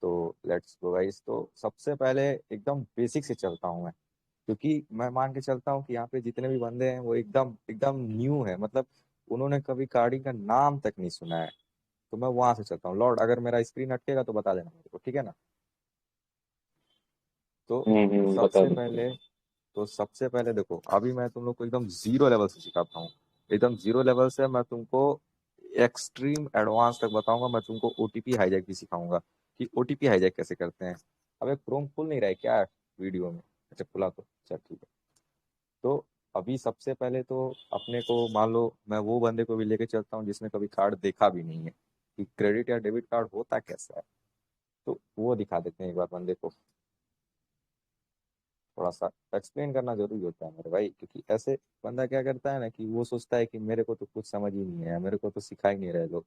तो let's go guys. तो सबसे पहले एकदम बेसिक से चलता हूँ मैं, क्योंकि मैं मान के चलता हूँ कि यहाँ पे जितने भी बंदे हैं वो एकदम एकदम न्यू है, मतलब उन्होंने कभी कार्डिंग का नाम तक नहीं सुना है। तो मैं वहां से चलता हूँ। लॉर्ड, अगर मेरा स्क्रीन अटकेगा तो बता देना मेरे को, ठीक है ना? तो बता सबसे दो। पहले तो सबसे पहले देखो, अभी मैं तुम लोग को एकदम जीरो लेवल से सिखाता हूँ। एकदम जीरो लेवल से मैं तुमको एक्सट्रीम एडवांस तक बताऊंगा। मैं तुमको ओटीपी हाईजैक भी सिखाऊंगा कि ओटीपी हाईजैक कैसे करते हैं। अब एक क्रोम खुल नहीं रहा है क्या वीडियो में? अच्छा खुला, तो चल ठीक है। तो अभी सबसे पहले तो अपने को मान लो मैं वो बंदे को भी लेके चलता हूँ जिसने कभी कार्ड देखा भी नहीं है कि क्रेडिट या डेबिट कार्ड होता कैसा है। तो वो दिखा देते हैं एक बार बंदे को। थोड़ा सा एक्सप्लेन करना जरूरी होता है मेरे भाई, क्योंकि ऐसे बंदा क्या करता है ना कि वो सोचता है कि मेरे को तो कुछ समझ ही नहीं है, मेरे को तो सिखा ही नहीं रहे लोग।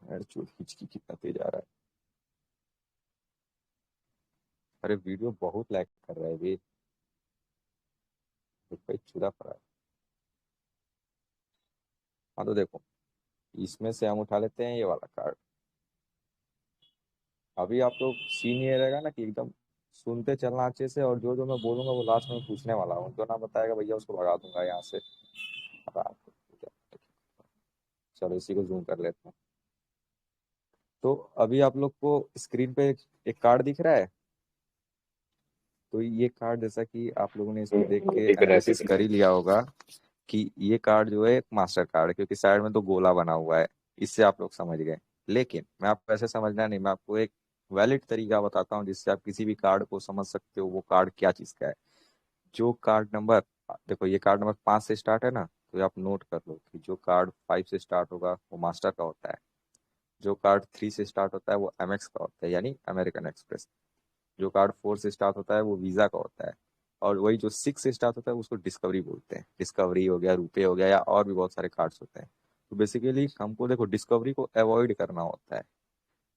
यार चोट हिचकी कितना तेज आ रहा है। अरे वीडियो बहुत लैग कर रहा है भी। भाई चूरा पड़ा है। हाँ तो देखो, इसमें से हम उठा लेते हैं ये वाला कार्ड। अभी आप लोग सीन ये रहेगा ना कि एकदम सुनते चलना अच्छे से, और जो जो मैं बोलूंगा वो लास्ट में पूछने वाला हूँ। जो ना बताएगा भैया उसको भगा दूंगा यहाँ से। अब आपको चलो इसी को जूम कर लेते हैं। तो अभी आप लोग को स्क्रीन पे एक कार्ड दिख रहा है। तो ये कार्ड, जैसा कि आप लोगों ने इसको देख के दिख रहा है, एनालिसिस दिख रहा कर ही लिया होगा कि ये कार्ड जो है एक मास्टर कार्ड है, क्योंकि साइड में तो गोला बना हुआ है। इससे आप लोग समझ गए। लेकिन मैं आपको ऐसे समझना नहीं, मैं आपको एक वैलिड तरीका बताता हूँ जिससे आप किसी भी कार्ड को समझ सकते हो वो कार्ड क्या चीज का है। जो कार्ड नंबर, देखो ये कार्ड नंबर 5 से स्टार्ट है ना, तो आप नोट कर लो कि जो कार्ड 5 से स्टार्ट होगा वो मास्टर का होता है। जो कार्ड 3 से स्टार्ट होता है वो एमएक्स का होता है, यानी अमेरिकन एक्सप्रेस। जो कार्ड 4 से स्टार्ट होता है वो वीजा का होता है। और वही जो 6 से स्टार्ट होता है उसको डिस्कवरी बोलते हैं। डिस्कवरी हो गया, रुपए हो गया, या और भी बहुत सारे कार्ड्स होते हैं। तो बेसिकली हमको देखो डिस्कवरी को अवॉइड करना होता है।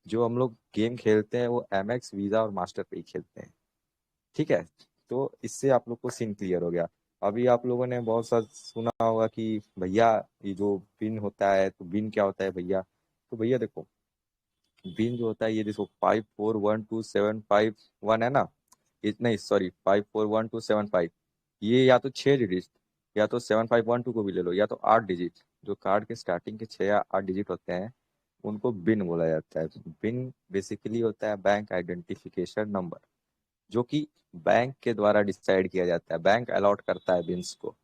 जो हम लोग गेम खेलते हैं वो एमएक्स, वीजा और मास्टर पे ही खेलते हैं, ठीक है? तो इससे आप लोग को सीन क्लियर हो गया। अभी आप लोगों ने बहुत सा सुना होगा कि भैया ये जो पिन होता है, तो बिन क्या होता है भैया? तो भैया देखो, बिन जो होता है ये देखो 541275 1 है ना। नहीं सॉरी, 541275। ये या तो 6 डिजिट, या तो 7512 को भी ले लो, या तो 8 डिजिट। जो कार्ड के स्टार्टिंग के 6 या 8 डिजिट होते हैं उनको बिन बोला जाता है। बिन बेसिकली होता है बैंक आइडेंटिफिकेशन नंबर, जो कि बैंक के द्वारा डिसाइड किया जाता है। बैंक अलॉट करता है बिन्स को,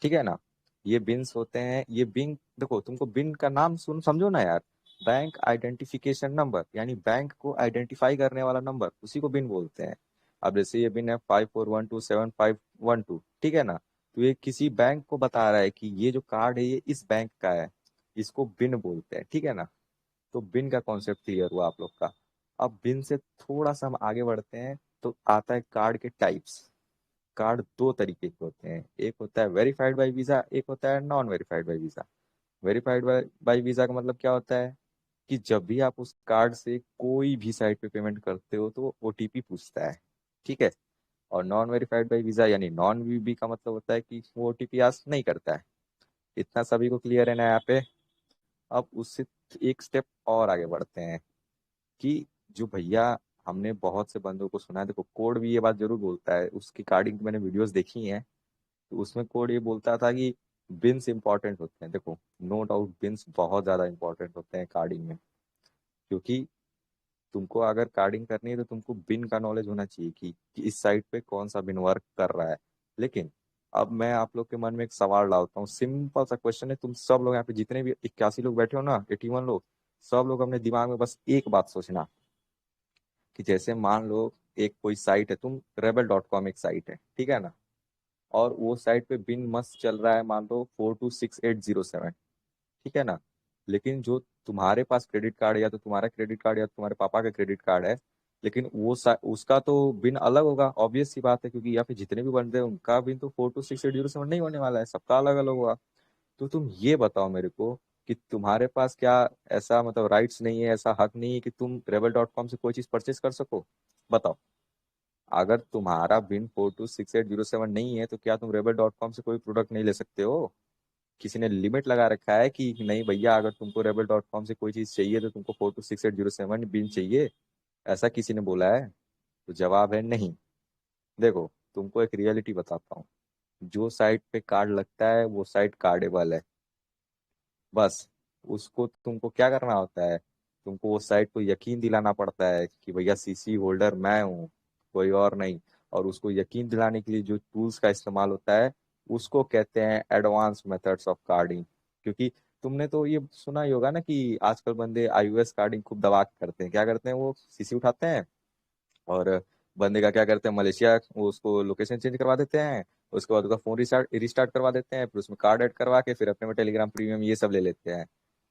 ठीक है ना? ये बिन्स होते हैं, ये बिन देखो, तुमको बिन का नाम सुन समझो ना यार। बैंक आइडेंटिफिकेशन नंबर यानी बैंक को आइडेंटिफाई करने वाला नंबर, उसी को बिन बोलते हैं। अब जैसे ये बिन है 54127512, ठीक है ना? तो ये किसी बैंक को बता रहा है कि ये जो कार्ड है ये इस बैंक का है। इसको बिन बोलते हैं, ठीक है ना? तो बिन का कॉन्सेप्ट क्लियर हुआ आप लोग का। अब बिन से थोड़ा सा हम आगे बढ़ते हैं, तो आता है कार्ड के टाइप्स। कार्ड दो तरीके के होते हैं, एक होता है वेरीफाइड बाय वीजा, एक होता है non verified bye visa. Verified bye visa का मतलब क्या होता है कि जब भी आप उस कार्ड से कोई भी साइट पे पेमेंट करते हो तो वो ओटीपी पूछता है, ठीक है? और नॉन वेरीफाइड बाय वीजा यानी नॉन वीबी का मतलब होता है कि वो ओटीपी आस्क नहीं करता है। इतना सभी को क्लियर है ना यहाँ पे? अब उससे एक स्टेप और आगे बढ़ते हैं कि जो भैया, हमने बहुत से बंदों को सुना है, देखो कोड भी ये बात जरूर बोलता है, उसकी कार्डिंग की मैंने वीडियोस देखी हैं। तो उसमें कोड ये बोलता था कि बिन्स इंपॉर्टेंट होते हैं। देखो नो डाउट बिन्स बहुत ज्यादा इंपॉर्टेंट होते हैं कार्डिंग में, क्योंकि तुमको अगर कार्डिंग करनी है तो तुमको बिन का नॉलेज होना चाहिए कि इस साइट पे कौन सा बिन वर्क कर रहा है। लेकिन अब मैं आप लोग के मन में एक सवाल डालता हूँ, सिंपल सा क्वेश्चन है। तुम सब लोग यहाँ पे जितने भी 81 लोग बैठे हो ना, 81 लोग, सब लोग अपने दिमाग में बस एक बात सोचना कि जैसे मान लो एक कोई साइट है, तुम rebel.com एक साइट है, ठीक है ना? और वो साइट पे बिन मस्त चल रहा है मान लो 426807, ठीक है ना? लेकिन जो तुम्हारे पास क्रेडिट कार्ड है, या तो तुम्हारा क्रेडिट कार्ड या तुम्हारे पापा का क्रेडिट कार्ड है, लेकिन उसका तो बिन अलग होगा, ऑब्वियस सी बात है, क्योंकि यहाँ पे जितने भी बंदे हैं उनका बिन तो 426807 नहीं होने वाला है, सबका अलग अलग होगा। तो तुम ये बताओ मेरे को कि तुम्हारे पास क्या ऐसा मतलब राइट्स नहीं है, ऐसा हक नहीं है कि तुम rebel.com से कोई चीज परचेज कर सको? बताओ। अगर तुम्हारा बिन 426807 नहीं है तो क्या तुम rebel.com से कोई प्रोडक्ट नहीं ले सकते हो? किसी ने लिमिट लगा रखा है कि नहीं भैया अगर तुमको rebel.com से कोई चीज चाहिए तो तुमको 426807 बिन चाहिए, ऐसा किसी ने बोला है? तो जवाब है नहीं। देखो तुमको एक रियलिटी बताता हूँ, जो साइट पे कार्ड लगता है वो साइट कार्डेबल है, बस। उसको तुमको क्या करना होता है, तुमको वो साइट को यकीन दिलाना पड़ता है कि भैया सीसी होल्डर मैं हूँ, कोई और नहीं। और उसको यकीन दिलाने के लिए जो टूल्स का इस्तेमाल होता है उसको कहते हैं एडवांस मेथड्स ऑफ कार्डिंग। क्योंकि तुमने तो ये सुना ही होगा ना कि आजकल बंदे आईओएस कार्डिंग खूब दबा के करते हैं। क्या करते हैं, वो सीसी उठाते हैं और बंदे का क्या करते हैं, मलेशिया वो उसको लोकेशन चेंज करवा देते हैं, उसके बाद उसका फोन रिस्टार्ट रिस्टार्ट करवा देते हैं, फिर उसमें कार्ड ऐड करवा के फिर अपने में टेलीग्राम प्रीमियम ये सब ले लेते हैं।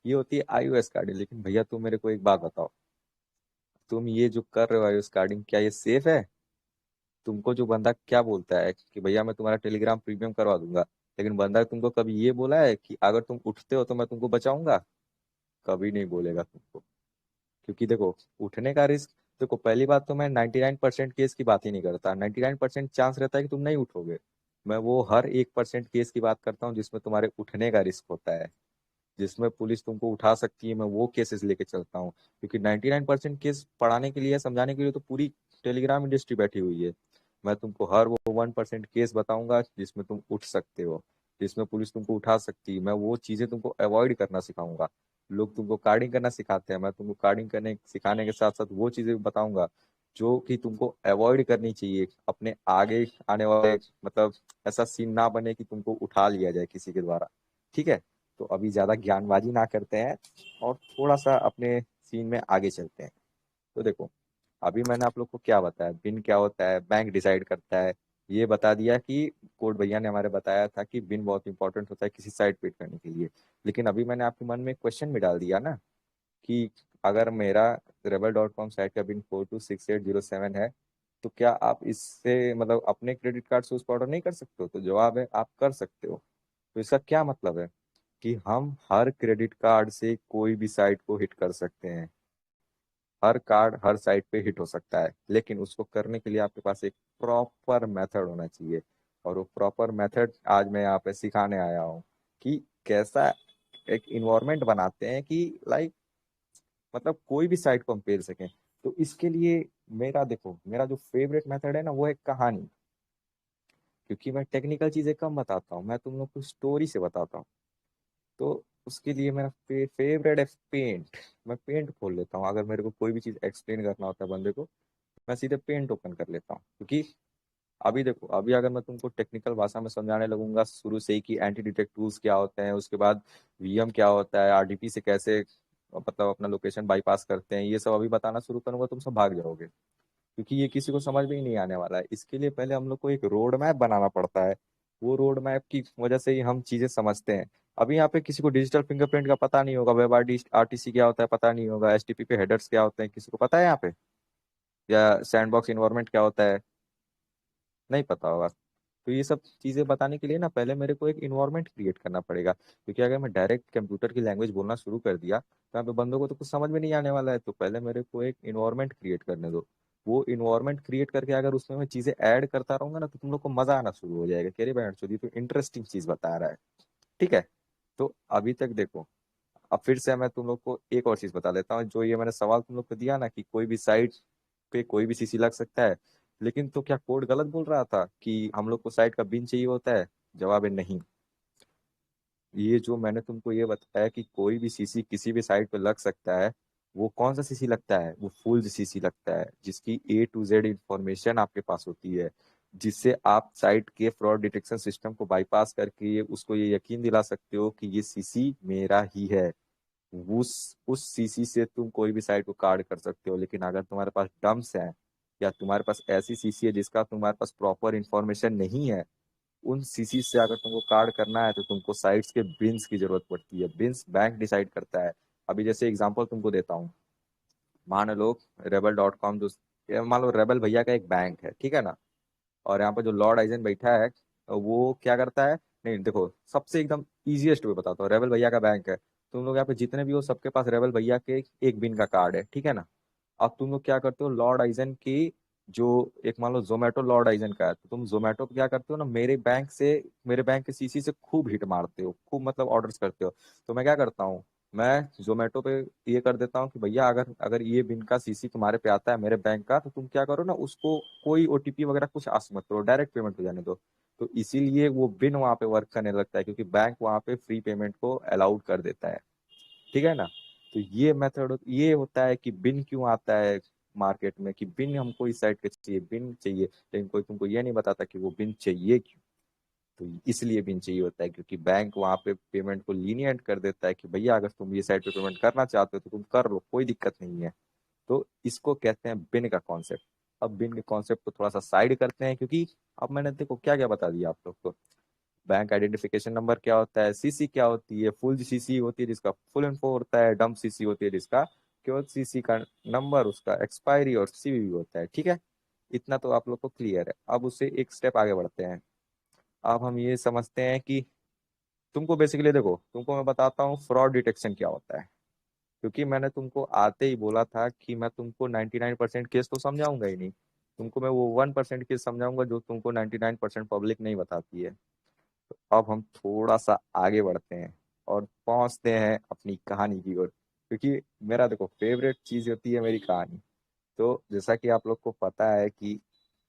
ये होती है आईओएस कार्डिंग। लेकिन भैया तुम मेरे को एक बात बताओ, तुम ये जो कर रहे हो आईओएस कार्डिंग, क्या ये सेफ है? तुमको जो बंदा क्या बोलता है कि भैया मैं तुम्हारा टेलीग्राम प्रीमियम करवा दूंगा, लेकिन बंदा तुमको कभी ये बोला है कि अगर तुम उठते हो तो मैं तुमको बचाऊंगा? कभी नहीं बोलेगा तुमको। क्योंकि देखो उठने का रिस्क, देखो पहली बात तो मैं 99% केस की बात ही नहीं करता। 99% चांस रहता है कि तुम नहीं उठोगे। मैं वो हर 1% केस की बात करता हूँ जिसमें तुम्हारे उठने का रिस्क होता है, जिसमें पुलिस तुमको उठा सकती है, मैं वो केसेस लेके चलता हूँ। क्योंकि 99% केस पढ़ाने के लिए समझाने के लिए तो पूरी टेलीग्राम इंडस्ट्री बैठी हुई है। मैं तुमको हर वो 1% केस बताऊंगा जिसमें तुम उठ सकते हो, जिसमें पुलिस तुमको उठा सकती है। मैं वो चीजें तुमको अवॉइड करना सिखाऊंगा। लोग तुमको कार्डिंग करना सिखाते हैं, मैं तुमको कार्डिंग करने सिखाने के साथ साथ वो चीजें भी बताऊंगा जो कि तुमको अवॉइड करनी चाहिए अपने आगे आने वाले, मतलब ऐसा सीन ना बने कि तुमको उठा लिया जाए किसी के द्वारा। ठीक है, तो अभी ज्यादा ज्ञानबाजी ना करते हैं और थोड़ा सा अपने सीन में आगे चलते हैं। तो देखो अभी मैंने आप लोग को क्या बताया, बिन क्या होता है, बैंक डिसाइड करता है, ये बता दिया कि कोड भैया ने हमारे बताया था कि बिन बहुत इंपॉर्टेंट होता है किसी साइट पे करने के लिए। लेकिन अभी मैंने आपके मन में एक क्वेश्चन भी डाल दिया ना कि अगर मेरा rebel.com साइट का बिन 426807 है, तो क्या आप इससे मतलब अपने क्रेडिट कार्ड से उसको ऑर्डर नहीं कर सकते हो? तो जवाब है आप कर सकते हो। तो इसका क्या मतलब है कि हम हर क्रेडिट कार्ड से कोई भी साइट को हिट कर सकते हैं। हर कार्ड हर साइट पे हिट हो सकता है, लेकिन उसको करने के लिए आपके पास एक प्रॉपर मेथड होना चाहिए। और वो प्रॉपर मेथड आज मैं यहाँ पे सिखाने आया हूँ कि कैसा एक इन्वायरमेंट बनाते हैं कि लाइक मतलब कोई भी साइट को हम पेल सकें। तो इसके लिए मेरा देखो, मेरा जो फेवरेट मेथड है ना वो है कहानी। क्योंकि मैं टेक्निकल चीजें कम बताता हूँ, मैं तुम लोग को स्टोरी से बताता हूँ। तो उसके लिए मेरा फेवरेट है पेंट। मैं पेंट खोल लेता हूँ, अगर मेरे को कोई भी चीज एक्सप्लेन करना होता है बंदे को, मैं सीधे पेंट ओपन कर लेता हूँ। क्योंकि अभी देखो, अभी अगर मैं तुमको टेक्निकल भाषा में समझाने लगूंगा शुरू से ही कि एंटी डिटेक्ट टूल्स क्या होते हैं, उसके बाद वीएम क्या होता है, आरडीपी से कैसे मतलब अपना लोकेशन बाईपास करते हैं, ये सब अभी बताना शुरू करूंगा तुम सब भाग जाओगे। क्योंकि ये किसी को समझ में ही नहीं आने वाला है। इसके लिए पहले हम लोग को एक रोड मैप बनाना पड़ता है। वो रोड मैप की वजह से ही हम चीजें समझते हैं। अभी यहाँ पे किसी को डिजिटल फिंगरप्रिंट का पता नहीं होगा, वेब आरटीसी क्या होता है पता नहीं होगा, एचटीटीपी पे हेडर्स क्या होते हैं किसी को पता है यहाँ पे, या सैंडबॉक्स इन्वायरमेंट क्या होता है, नहीं पता होगा। तो ये सब चीजें बताने के लिए ना पहले मेरे को एक इन्वायरमेंट क्रिएट करना पड़ेगा। क्योंकि अगर मैं डायरेक्ट कंप्यूटर की लैंग्वेज बोलना शुरू कर दिया तो यहाँ पे बंदों को तो कुछ समझ में नहीं आने वाला है। तो पहले मेरे को एक इन्वायरमेंट क्रिएट करने दो। वो इन्वायरमेंट क्रिएट करके अगर उसमें मैं चीजें ऐड करता रहूंगा ना तो तुम लोग को मजा आना शुरू हो जाएगा कि अरे बैंड चोदी तो इंटरेस्टिंग चीज बता रहा है। ठीक है, तो अभी तक देखो, अब फिर से मैं तुम लोग को एक और चीज बता देता हूँ। जो ये मैंने सवाल तुम लोग को दिया ना कि कोई भी साइट पे कोई भी सीसी लग सकता है, लेकिन तो क्या कोड गलत बोल रहा था कि हम लोग को साइट का बिन चाहिए होता है? जवाब है नहीं। ये जो मैंने तुमको ये बताया कि कोई भी सीसी किसी भी साइट पे लग सकता है, वो कौन सा सीसी लगता है? वो फुल सीसी लगता है जिसकी A to Z इंफॉर्मेशन आपके पास होती है, जिससे आप साइट के फ्रॉड डिटेक्शन सिस्टम को बाईपास करके ये उसको ये यकीन दिला सकते हो कि ये सीसी मेरा ही है। उस सीसी से तुम कोई भी साइट को कार्ड कर सकते हो। लेकिन अगर तुम्हारे पास डम्प्स है या तुम्हारे पास ऐसी सीसी है जिसका तुम्हारे पास प्रॉपर इंफॉर्मेशन नहीं है, उन सीसी से अगर तुमको कार्ड करना है तो तुमको साइट्स के बिन्स की जरूरत पड़ती है। बिन्स बैंक डिसाइड करता है। अभी जैसे एग्जांपल तुमको देता हूँ, मान लो rebel.com जो, ये मान लो रेबल भैया का एक बैंक है, ठीक है ना, और यहाँ पर जो लॉर्ड आइजन बैठा है वो क्या करता है। नहीं देखो, सबसे एकदम इजीएस्ट वे बताता हूँ, रेबल भैया का बैंक है, तुम लोग यहाँ पे जितने भी हो सबके पास रेबल भैया के एक बिन का कार्ड है, ठीक है ना। अब तुम लोग क्या करते हो, लॉर्ड आइजन की, मतलब बैंक के जो लॉर्ड आइजन है, उनके पास रेबल भैया का बैंक है, तुम लोग यहाँ पे जितने भी हो सबके पास रेबल भैया के एक बिन का कार्ड है, ठीक है ना। अब तुम लोग क्या करते हो, लॉर्ड आइजन की जो एक मान लो जोमेटो लॉर्ड आइजन का है, तो तुम जोमेटो पे क्या करते हो ना, मेरे बैंक के सीसी से खूब हिट मारते हो, खूब मतलब ऑर्डर्स करते हो। तो मैं क्या करता हूँ, मैं जोमेटो पे ये कर देता हूँ कि भैया अगर अगर ये बिन का सीसी तुम्हारे पे आता है मेरे बैंक का, तो तुम क्या करो ना, उसको कोई ओटीपी वगैरह कुछ आस मत करो, डायरेक्ट पेमेंट हो जाने दो। तो इसीलिए वो बिन वहां पे वर्क करने लगता है, क्योंकि बैंक वहां पे फ्री पेमेंट को अलाउड कर देता है। ठीक है ना। तो ये मेथड ये होता है कि बिन क्यों आता है मार्केट में, कि बिन हमको इस साइड के चाहिए, बिन चाहिए, लेकिन कोई तुमको ये नहीं बताता कि वो बिन चाहिए क्यों। तो इसलिए बिन चाहिए होता है क्योंकि बैंक वहां पे पेमेंट को लीनियंट कर देता है कि भैया अगर तुम ये साइड पे पेमेंट करना चाहते हो तो तुम कर लो, कोई दिक्कत नहीं है। तो इसको कहते हैं बिन का कॉन्सेप्ट। अब बिन के कॉन्सेप्ट को थोड़ा सा साइड करते हैं, क्योंकि अब मैंने देखो क्या क्या बता दिया आप लोग को। बैंक आइडेंटिफिकेशन नंबर क्या होता है, सीसी क्या होती है, फुल सीसी होती है जिसका फुल इन्फो होता है, डम सीसी होती है जिसका केवल सीसी का नंबर, उसका एक्सपायरी और सीवीवी होता है। ठीक है, इतना तो आप लोग को क्लियर है। अब उससे एक स्टेप आगे बढ़ते हैं। अब हम ये समझते हैं कि तुमको बेसिकली देखो, तुमको मैं बताता हूँ फ्रॉड डिटेक्शन क्या होता है। क्योंकि मैंने तुमको आते ही बोला था कि मैं तुमको 99% केस तो समझाऊंगा ही नहीं, तुमको मैं वो 1% केस समझाऊंगा जो तुमको 99% पब्लिक नहीं बताती है। तो अब हम थोड़ा सा आगे बढ़ते हैं और पहुंचते हैं अपनी कहानी की ओर, क्योंकि मेरा देखो फेवरेट चीज होती है मेरी कहानी। तो जैसा कि आप लोग को पता है कि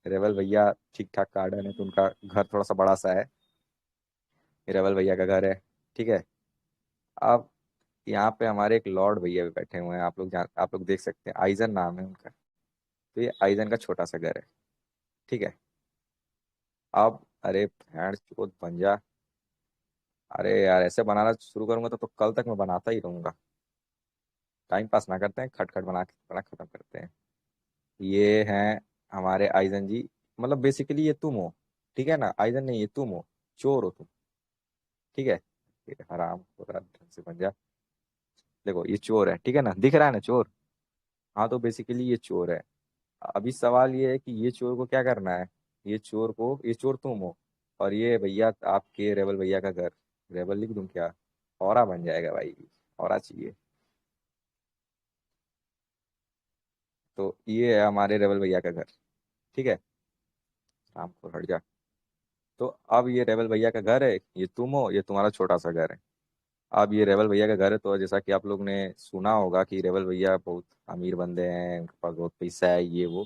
रेवल भैया ठीक ठाक गार्डन है, तो उनका घर थोड़ा सा बड़ा सा है। ये रेवल भैया का घर है। ठीक है। अब यहाँ पे हमारे एक लॉर्ड भैया भी बैठे हुए हैं, आप लोग देख सकते हैं, आइजन नाम है उनका। तो ये आइजन का छोटा सा घर है। ठीक है। अब अरे भैंड चोद बन जा। अरे यार ऐसे बनाना शुरू करूंगा तो कल तक मैं बनाता ही रहूंगा। टाइम पास ना करते हैं, खटखट बना खत्म करते हैं। ये हैं हमारे आइजन जी। मतलब बेसिकली ये तुम हो। ठीक है ना, आइजन नहीं, ये तुम हो। चोर हो तुम। ठीक है। ये हराम खोरा ढंग से बन जा। देखो ये चोर है, ठीक है ना, दिख रहा है ना चोर। हाँ तो बेसिकली ये चोर है। अभी सवाल ये है कि ये चोर को क्या करना है। ये चोर तुम हो, और ये भैया आपके रेबल भैया का घर। रेबल लिख दूं क्या, औरा बन जाएगा भाई, औरा चाहिए। तो ये है हमारे रेबल भैया का घर। ठीक है। राम को हट जा। तो अब ये रेबल भैया का घर है, ये तुम हो, ये तुम्हारा छोटा सा घर है। अब ये रेबल भैया का घर है, तो जैसा कि आप लोग ने सुना होगा कि रेबल भैया बहुत अमीर बंदे हैं, उनके पास बहुत पैसा है, ये वो।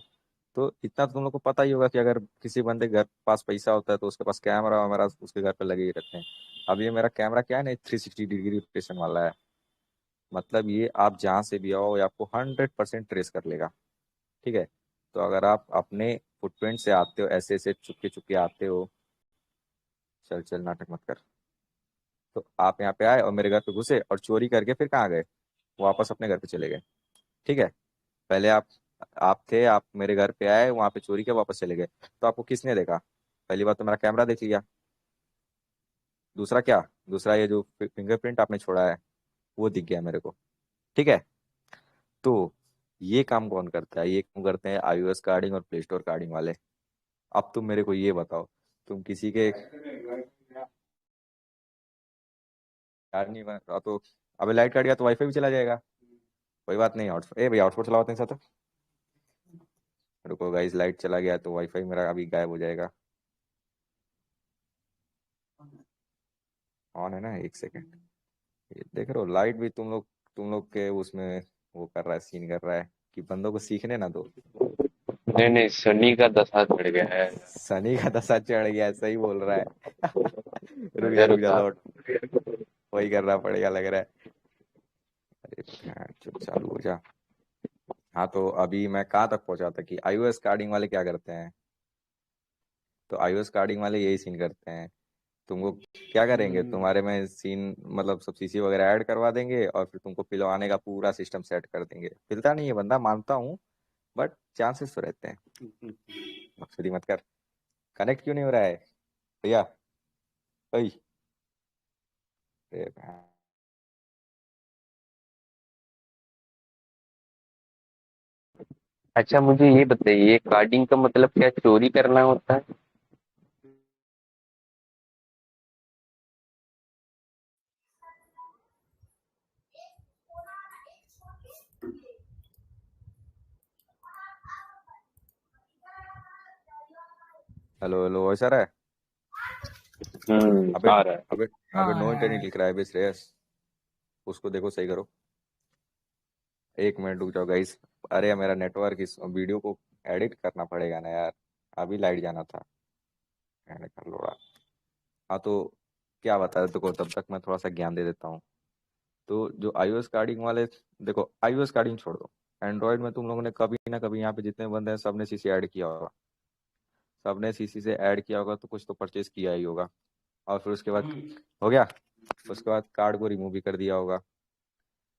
तो इतना तो तुम लोग को पता ही होगा कि अगर किसी बंदे के घर पास पैसा होता है तो उसके पास कैमरा वैमरा उसके घर पे लगे ही रहते हैं। अब ये मेरा कैमरा क्या है ना, 360 डिग्री रोटेशन वाला है। मतलब ये आप जहाँ से भी आओ ये आपको 100% ट्रेस कर लेगा। ठीक है। तो अगर आप अपने फुटप्रिंट से आते हो, ऐसे ऐसे चुपके चुपके आते हो, चल चल नाटक मत कर। तो आप यहाँ पे आए और मेरे घर पे घुसे और चोरी करके फिर कहाँ गए, वापस अपने घर पे चले गए। ठीक है। पहले आप मेरे घर पे आए, वहां पे चोरी के वापस चले गए। तो आपको किसने देखा, पहली बात तो मेरा कैमरा देख लिया। दूसरा क्या, दूसरा ये जो फिंगरप्रिंट आपने छोड़ा है वो दिख गया मेरे को। ठीक है। तो ये काम कौन करता है, ये काम करते हैं iOS कार्डिंग और प्ले स्टोर कार्डिंग वाले। अब तुम मेरे को ये बताओ, तुम किसी के यार नहीं बन रहा तो, अबे लाइट कट गया तो वाईफाई भी चला जाएगा। कोई बात नहीं, हॉटस्पॉट ए भैया हॉटस्पॉट चलाओ नहीं साथ। रुको गाइस, लाइट चला गया तो वाईफाई मेरा अभी गायब हो जाएगा। ऑन है ना, एक सेकंड। ये देख रहे हो लाइट भी तुम लोग के उसमें वो कर रहा है, सीन कर रहा है कि बंदों को सीखने ना दो। नहीं नहीं, शनि का दशा चढ़ गया है। सनी का दशा चढ़ गया है, सही बोल रहा है। रुक जा नजर लौट, वही करना पड़ेगा लग रहा है। अरे भैंड चुप, चालू हो जा। हाँ तो अभी मैं कहाँ तक पहुंचा था कि iOS कार्डिंग वाले क्या करते हैं। तो iOS कार्डिंग वाले यही सीन करते हैं। तुमको क्या करेंगे, तुम्हारे में सीन मतलब सब सीसी वगैरह ऐड करवा देंगे और फिर तुमको पिलवाने का पूरा सिस्टम सेट कर देंगे। पिलता नहीं है बंदा, मानता हूँ, बट चांसेस तो रहते हैं। बकचोदी मत कर। कनेक्ट क्यों नहीं हो रहा है भैया। ओए, अरे भाई। अच्छा मुझे ये बताइए, कार्डिंग का मतलब क्या चोरी करना होता है? हेलो हेलो, वैसा रहा है? अबे आ रहा है। अबे हाँ अबे, नो हाँ। इंटरनेट लिख रहा है बे श्रेयस। उसको देखो, सही करो। एक मिनट रुक जाओ गाइस। अरे मेरा नेटवर्क, इस वीडियो को एडिट करना पड़ेगा ना यार। अभी लाइट जाना था। एडिट कर लो। हाँ तो क्या बता रहे देखो, तब तक मैं थोड़ा सा ज्ञान दे देता हूँ। तो जो iOS कार्डिंग वाले, देखो iOS कार्डिंग छोड़ दो। एंड्रॉयड में तुम लोगों ने कभी ना कभी, यहाँ पे जितने बंदे हैं सबने सीसी ऐड किया होगा। सबने सीसी से ऐड किया होगा तो कुछ तो परचेज किया ही होगा। और फिर उसके बाद हो गया। उसके बाद कार्ड को रिमूव भी कर दिया होगा।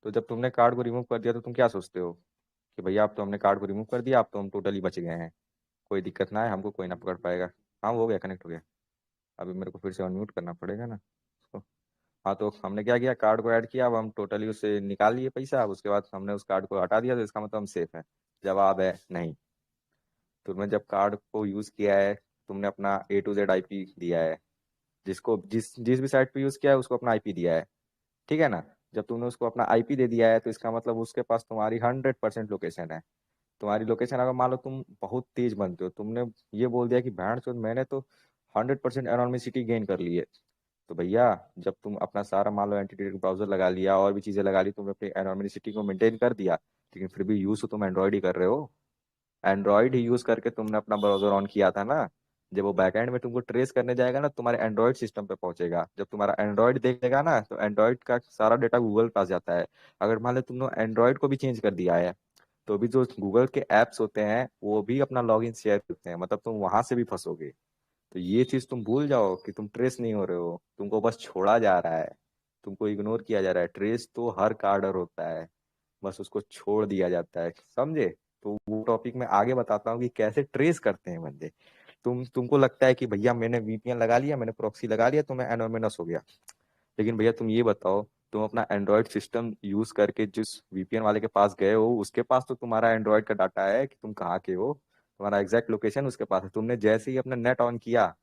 तो जब तुमने कार्ड को रिमूव कर दिया तो तुम क्या सोचते हो कि भैया अब तो हमने कार्ड को रिमूव कर दिया, अब तो हम टोटली बच गए हैं। कोई दिक्कत ना है, हमको कोई ना पकड़ पाएगा। हाँ वो हो गया, कनेक्ट हो गया। अभी मेरे को फिर से अनम्यूट करना पड़ेगा ना उसको। हाँ तो हमने क्या किया, कार्ड को ऐड किया, अब हम टोटली उससे निकाल लिए पैसा। अब उसके बाद हमने उस कार्ड को हटा दिया, तो इसका मतलब हम सेफ है। जवाब है नहीं। तुमने जब कार्ड को यूज किया है, तुमने अपना A to Z IP दिया है। जिसको जिस जिस भी साइट पे यूज किया है उसको अपना आईपी दिया है। ठीक है ना? जब तुमने उसको अपना आईपी दे दिया है तो इसका मतलब उसके पास तुम्हारी 100% लोकेशन है। तुम्हारी लोकेशन, अगर मान लो तुम बहुत तेज बनते हो, तुमने ये बोल दिया कि भैंड चोद मैंने तो 100% एनोनिमिसिटी गेन कर ली है। तो भैया, जब तुम अपना सारा मान लो एंटीटी ब्राउजर लगा लिया और भी चीजें लगा ली, तुमने अपनी एनोनिमिसिटी को मेंटेन कर दिया, लेकिन फिर भी यूज तो तुम एंड्रॉइड ही कर रहे हो। एंड्रॉइड ही यूज करके तुमने अपना ब्राउजर ऑन किया था ना। जब वो बैकएंड में तुमको ट्रेस करने जाएगा ना, तुम्हारे एंड्रॉइड सिस्टम पे पहुंचेगा। जब तुम्हारा एंड्रॉइड देखेगा ना, तो एंड्रॉइड का सारा डेटा गूगल पास जाता है। अगर मान लो तुमने एंड्रॉइड को भी चेंज कर दिया है, तो भी जो गूगल के एप्स होते हैं वो भी अपना लॉगिन शेयर करते हैं, मतलब तुम वहां से भी फंसोगे। तो ये चीज तुम भूल जाओ कि तुम ट्रेस नहीं हो रहे हो, तुमको बस छोड़ा जा रहा है। तुमको इग्नोर किया जा रहा है। ट्रेस तो हर कार्डर होता है, बस उसको छोड़ दिया जाता है, समझे? तो वो टॉपिक में आगे बताता हूँ कि कैसे ट्रेस करते हैं बंदे। तुमको लगता है कि भैया मैंने वीपीएन लगा लिया, मैंने प्रॉक्सी लगा लिया तो मैं एनोनिमस हो गया। लेकिन भैया तुम ये बताओ, तुम अपना एंड्रॉयड सिस्टम यूज करके जिस वीपीएन वाले के पास गए हो, उसके पास तो तुम्हारा एंड्रॉयड का डाटा है कि तुम कहाँ के हो। तुम्हारा एग्जैक्ट लोकेशन उसके पास है। तुमने जैसे ही अपना नेट ऑन किया,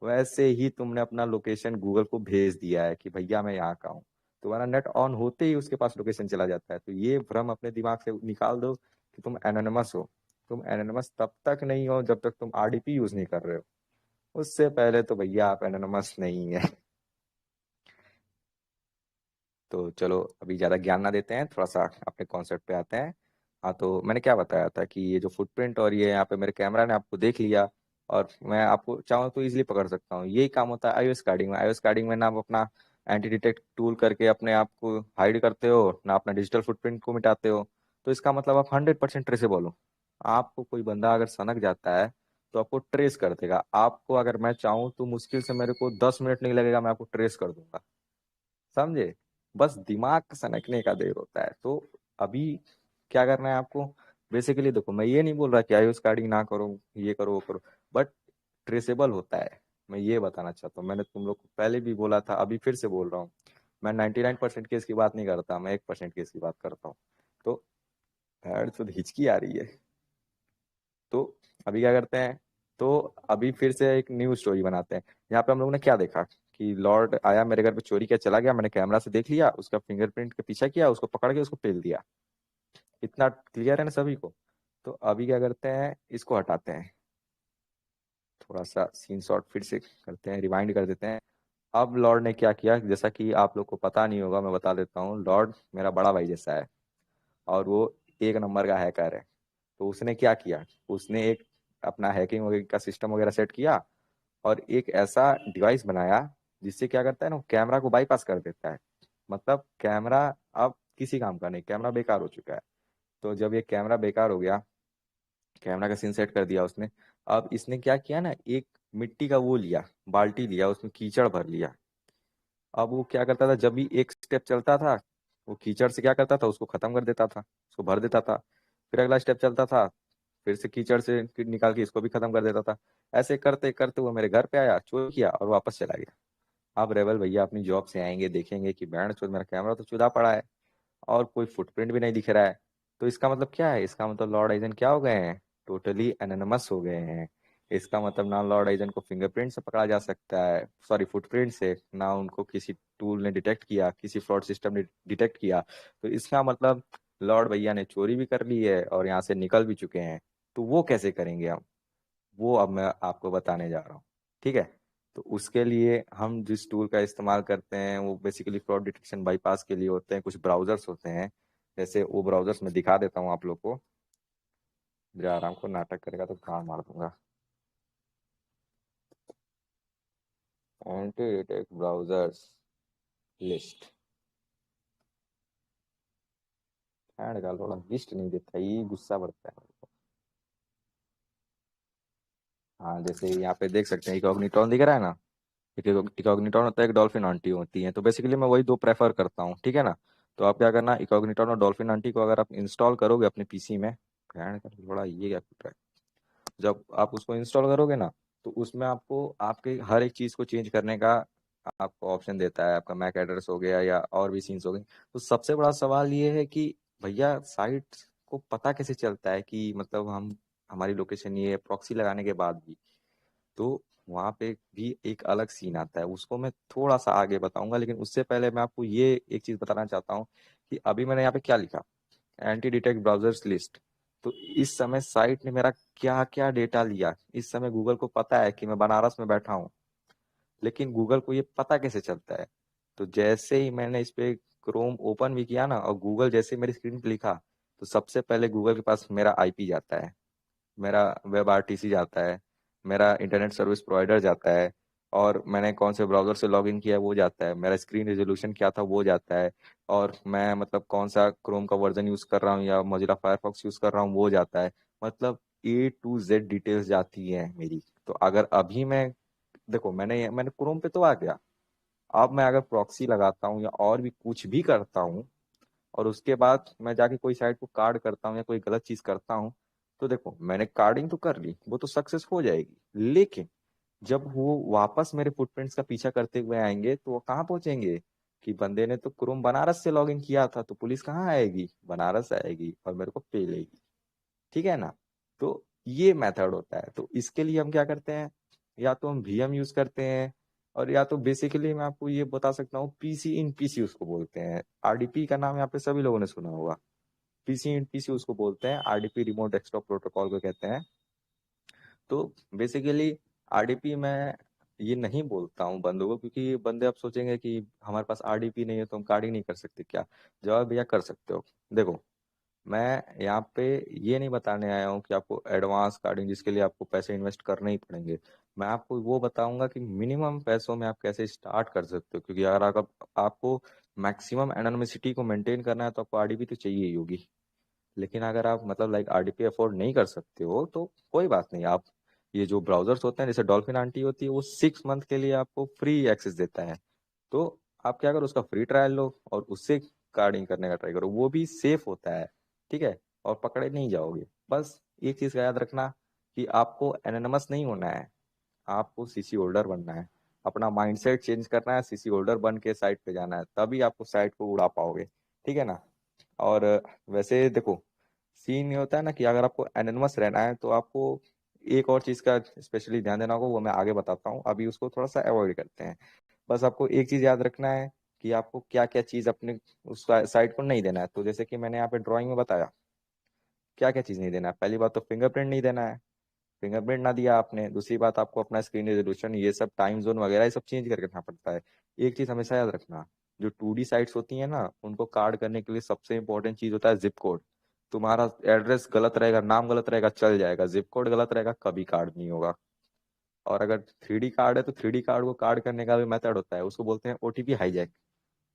वैसे ही तुमने अपना लोकेशन गूगल को भेज दिया है कि भैया मैं यहाँ का हूँ। तुम्हारा नेट ऑन होते ही उसके पास लोकेशन चला जाता है। तो ये भ्रम अपने दिमाग से निकाल दो कि तुम एनोनिमस हो। तुम एनोनिमस तब तक नहीं हो जब तक तुम आरडीपी यूज नहीं कर रहे हो। उससे पहले तो भैया आप एनोनिमस नहीं है। तो चलो अभी ज़्यादा ज्ञान ना देते हैं, थोड़ा सा अपने कॉन्सेप्ट पे आते हैं। हाँ तो मैंने क्या बताया था कि ये जो फुटप्रिंट और ये यहाँ पे मेरे कैमरा ने आपको देख लिया, और मैं आपको चाहूँ तो इजीली पकड़ सकता हूँ। यही काम होता है आईओएस कार्डिंग में। आईओएस कार्डिंग में ना आप अपना एंटी डिटेक्ट टूल करके अपने आप को हाइड करते हो, ना अपना डिजिटल फुटप्रिंट को मिटाते हो। तो इसका मतलब आप 100% ट्रेसेबल हो। आपको कोई बंदा अगर सनक जाता है तो आपको ट्रेस कर देगा। आपको अगर मैं चाहूँ तो मुश्किल से मेरे को 10 मिनट नहीं लगेगा, मैं आपको ट्रेस कर दूंगा। समझे? बस दिमाग सनकने का देर होता है। तो अभी क्या करना है आपको? बेसिकली देखो, मैं ये नहीं बोल रहा कि आयुष कार्डिंग ना करो, ये करो वो करो, बट ट्रेसेबल होता है। मैं ये बताना चाहता हूँ। मैंने तुम लोग को पहले भी बोला था, अभी फिर से बोल रहा हूँ। मैं 99% केस की बात नहीं करता, मैं 1% केस की बात करता हूँ। तो भैड़ तो हिचकी आ रही है। तो अभी क्या करते हैं? तो अभी फिर से एक न्यू स्टोरी बनाते हैं। यहाँ पे हम लोगों ने क्या देखा कि लॉर्ड आया मेरे घर पे, चोरी किया, चला गया। मैंने कैमरा से देख लिया, उसका फिंगरप्रिंट के पीछा किया, उसको पकड़ के उसको पेल दिया। इतना क्लियर है ना सभी को? तो अभी क्या करते हैं, इसको हटाते हैं। थोड़ा सा सीन शॉट फिर से करते हैं, रिवाइंड कर देते हैं। अब लॉर्ड ने क्या किया, जैसा कि आप लोग को पता नहीं होगा, मैं बता देता हूँ। लॉर्ड मेरा बड़ा भाई जैसा है, और वो एक नंबर का हैकर है। तो उसने क्या किया, उसने एक अपना हैकिंग वगैरह का सिस्टम वगैरह सेट किया, और एक ऐसा डिवाइस बनाया जिससे क्या करता है ना, कैमरा को बाईपास कर देता है। मतलब कैमरा अब किसी काम का नहीं, कैमरा बेकार हो चुका है। तो जब ये कैमरा बेकार हो गया, कैमरा का सीन सेट कर दिया उसने। अब इसने क्या किया ना, एक मिट्टी का वो लिया, बाल्टी लिया, उसमें कीचड़ भर लिया। अब वो क्या करता था, जब भी एक स्टेप चलता था, वो कीचड़ से क्या करता था, उसको खत्म कर देता था, उसको भर देता था। फिर अगला स्टेप चलता था, फिर से कीचड़ से निकाल के इसको भी खत्म कर देता था। ऐसे करते करते वो मेरे घर पे आया, चोरी किया और वापस चला गया। अब रेबल भैया अपनी जॉब से आएंगे, देखेंगे कि बैंड चोद मेरा कैमरा तो चुरा पड़ा है, और कोई फुटप्रिंट भी नहीं दिख रहा है। तो इसका मतलब क्या है? इसका मतलब लॉर्ड आइजन क्या हो गए हैं, टोटली एनोनिमस हो गए हैं। इसका मतलब ना लॉर्ड आइजन को फिंगरप्रिंट से पकड़ा जा सकता है, सॉरी फुटप्रिंट से, ना उनको किसी टूल ने डिटेक्ट किया, किसी फ्रॉड सिस्टम ने डिटेक्ट किया। तो इसका मतलब लॉर्ड भैया ने चोरी भी कर ली है और यहाँ से निकल भी चुके हैं। तो वो कैसे करेंगे हम? वो अब मैं आपको बताने जा रहा हूँ। ठीक है, तो उसके लिए हम जिस टूल का इस्तेमाल करते हैं वो बेसिकली फ्रॉड डिटेक्शन बाईपास के लिए होते हैं। कुछ ब्राउजर्स होते हैं, जैसे वो ब्राउजर्स मैं दिखा देता हूँ आप लोग को। जरा आराम को नाटक करेगा तो गाड़ मार दूंगा। Anti detect browsers list, add का थोड़ा लिस्ट नहीं देता, ये गुस्सा बढ़ता है मेरे को। हाँ, जैसे यहाँ पे देख सकते हैं इकॉग्निटॉन दिख रहा है ना। एक इकॉग्निटॉन होता है, एक डॉल्फिन आंटी होती है, तो बेसिकली मैं वही दो प्रेफर करता हूँ। ठीक है ना, तो आप क्या करना, इकॉग्निटॉन और डॉल्फिन आंटी को अगर आप इंस्टॉल करोगे अपने पीसी में, भैन का थोड़ा ये क्या फुट रहा है, जब आप उसको इंस्टॉल करोगे ना, तो उसमें आपको आपके हर एक चीज़ को चेंज करने का आपको ऑप्शन देता है। आपका मैक एड्रेस हो गया या और भी सीन्स हो गए। तो सबसे बड़ा सवाल ये है कि भैया साइट को पता कैसे चलता है कि मतलब हम हमारी लोकेशन ये प्रॉक्सी लगाने के बाद भी। तो वहाँ पे भी एक अलग सीन आता है, उसको मैं थोड़ा सा आगे बताऊंगा, लेकिन उससे पहले मैं आपको ये एक चीज बताना चाहता हूँ कि अभी मैंने यहाँ पे क्या लिखा, एंटी डिटेक्ट ब्राउजर्स लिस्ट। तो इस समय साइट ने मेरा क्या क्या डेटा लिया। इस समय गूगल को पता है कि मैं बनारस में बैठा हूँ, लेकिन गूगल को ये पता कैसे चलता है? तो जैसे ही मैंने इस पे क्रोम ओपन भी किया ना, और गूगल जैसे ही मेरी स्क्रीन पे लिखा, तो सबसे पहले गूगल के पास मेरा आईपी जाता है, मेरा वेब आरटीसी जाता है, मेरा इंटरनेट सर्विस प्रोवाइडर जाता है, और मैंने कौन से ब्राउजर से लॉगिन किया वो जाता है, मेरा स्क्रीन रेजोल्यूशन क्या था वो जाता है, और मैं मतलब कौन सा क्रोम का वर्जन यूज कर रहा हूँ या मोजिला फायरफॉक्स यूज कर रहा हूँ वो जाता है। मतलब A to Z डिटेल्स जाती है मेरी। तो अगर अभी मैं, देखो मैंने क्रोम पे तो आ गया, अब मैं अगर प्रॉक्सी लगाता हूँ या और भी कुछ भी करता हूँ, और उसके बाद मैं जाके कोई साइट को कार्ड करता हूँ या कोई गलत चीज करता हूँ, तो देखो मैंने कार्डिंग तो कर ली, वो तो सक्सेस हो जाएगी, लेकिन जब वो वापस मेरे फुटप्रिंट्स का पीछा करते हुए आएंगे तो वो कहाँ पहुंचेंगे कि बंदे ने तो क्रोम बनारस से लॉगिन किया था, तो पुलिस कहाँ आएगी, बनारस आएगी और मेरे को पे लेगी। ठीक है ना। तो ये मेथड होता है। तो इसके लिए हम क्या करते हैं, या तो हम वीएम यूज करते हैं, और या तो बेसिकली मैं आपको ये बता सकता हूँ, पीसी इन पीसी उसको बोलते हैं। आरडीपी का नाम यहाँ पे सभी लोगों ने सुना होगा। पीसी इन पीसी उसको बोलते हैं, आरडीपी रिमोट डेस्कटॉप प्रोटोकॉल को कहते हैं। तो बेसिकली आरडीपी मैं ये नहीं बोलता हूँ बंदों को, क्योंकि बंदे अब सोचेंगे कि हमारे पास आरडीपी नहीं है तो हम कार्डिंग नहीं कर सकते क्या। जवाब भैया कर सकते हो। देखो, मैं यहाँ पे ये नहीं बताने आया हूँ कि आपको एडवांस कार्डिंग जिसके लिए आपको पैसे इन्वेस्ट करने ही पड़ेंगे। मैं आपको वो बताऊंगा कि मिनिमम पैसों में आप कैसे स्टार्ट कर सकते हो, क्योंकि अगर आपको मैक्सिमम एनोनिमिसिटी को मेंटेन करना है तो आपको आरडीपी तो चाहिए ही होगी। लेकिन अगर आप मतलब लाइक आरडीपी अफोर्ड नहीं कर सकते हो तो कोई बात नहीं, आप ये जो ब्राउजर्स होते हैं, जैसे डॉल्फिन आंटी होती है, वो 6 मंथ के लिए आपको फ्री एक्सेस देता है। तो आप क्या करो, उसका फ्री ट्रायल लो और उससे कार्डिंग करने का ट्राई करो, वो भी सेफ होता है। ठीक है, और पकड़े नहीं जाओगे। बस एक चीज का याद रखना कि आपको एनोनिमस नहीं होना है, आपको सीसी होल्डर बनना है। अपना माइंडसेट चेंज करना है, सीसी होल्डर बन के साइट पे जाना है, तभी आपको साइट को उड़ा पाओगे। ठीक है ना। और वैसे देखो, सीन ये होता है ना कि अगर आपको एनोनिमस रहना है तो आपको एक और चीज का स्पेशली ध्यान देना होगा, वो मैं आगे बताता हूँ, अभी उसको थोड़ा सा अवॉइड करते हैं। बस आपको एक चीज याद रखना है कि आपको क्या क्या चीज अपने उस साइट को नहीं देना है। तो जैसे कि मैंने यहाँ पे ड्राइंग में बताया क्या क्या चीज नहीं देना है। पहली बात तो फिंगरप्रिंट नहीं देना है, फिंगरप्रिंट ना दिया आपने। दूसरी बात, आपको अपना स्क्रीन रेजोल्यूशन ये सब टाइम जोन वगैरह ये सब चेंज करके रखना पड़ता है। एक चीज हमेशा याद रखना, जो 2D साइट्स होती है ना, उनको कार्ड करने के लिए सबसे इंपॉर्टेंट चीज होता है जिप कोड। तुम्हारा एड्रेस गलत रहेगा, नाम गलत रहेगा, चल जाएगा, जिप कोड गलत रहेगा कभी कार्ड नहीं होगा। और अगर 3D कार्ड है तो 3D कार्ड को कार्ड करने का भी मेथड होता है, उसको बोलते हैं ओटीपी हाईजैक।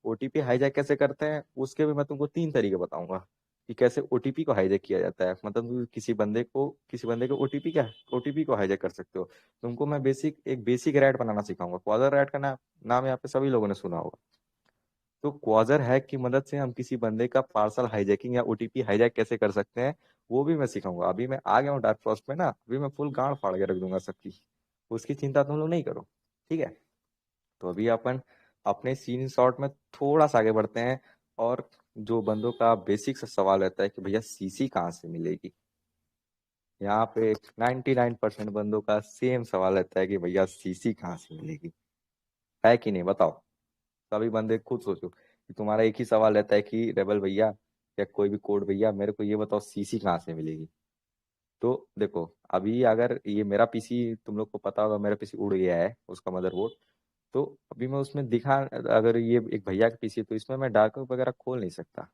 ओटीपी हाईजैक कैसे करते हैं उसके भी मैं तुमको 3 तरीके बताऊंगा कि कैसे ओटीपी को हाईजैक किया जाता है। मतलब तुम किसी बंदे को ओटीपी को हाईजैक कर सकते हो। तुमको मैं एक बेसिक रैट बनाना सिखाऊंगा। क्वाजर रैट का नाम यहाँ पे सभी लोगों ने सुना होगा। तो क्वाजर हैक की मदद से हम किसी बंदे का पार्सल हाईजैकिंग या ओटीपी हाईजैक कैसे कर सकते हैं, वो भी मैं सिखाऊंगा। अभी मैं आ गया हूँ डार्क फॉरेस्ट में ना, अभी मैं फुल गांड फाड़ के रख दूंगा सबकी। उसकी चिंता तुम लोग नहीं करो। ठीक है, तो अभी अपन अपने सीन शॉट में थोड़ा सा आगे बढ़ते हैं। और जो बंदों का बेसिक सा सवाल रहता है कि भैया सीसी कहाँ से मिलेगी, यहाँ पे 99% बंदों का सेम सवाल रहता है कि भैया सीसी कहाँ से मिलेगी। है कि नहीं बताओ। सभी बंदे खुद सोचो कि तुम्हारा एक ही सवाल रहता है कि रेबल भैया या कोई भी कोड भैया, मेरे को ये बताओ सीसी कहाँ से मिलेगी। तो देखो अभी अगर ये मेरा पीसी, तुम लोग को पता होगा मेरा पीसी उड़ गया है, उसका मदरबोर्ड। तो अभी मैं उसमें दिखा, अगर ये एक भैया का पीसी है तो इसमें मैं डार्क वेब वगैरह खोल नहीं सकता,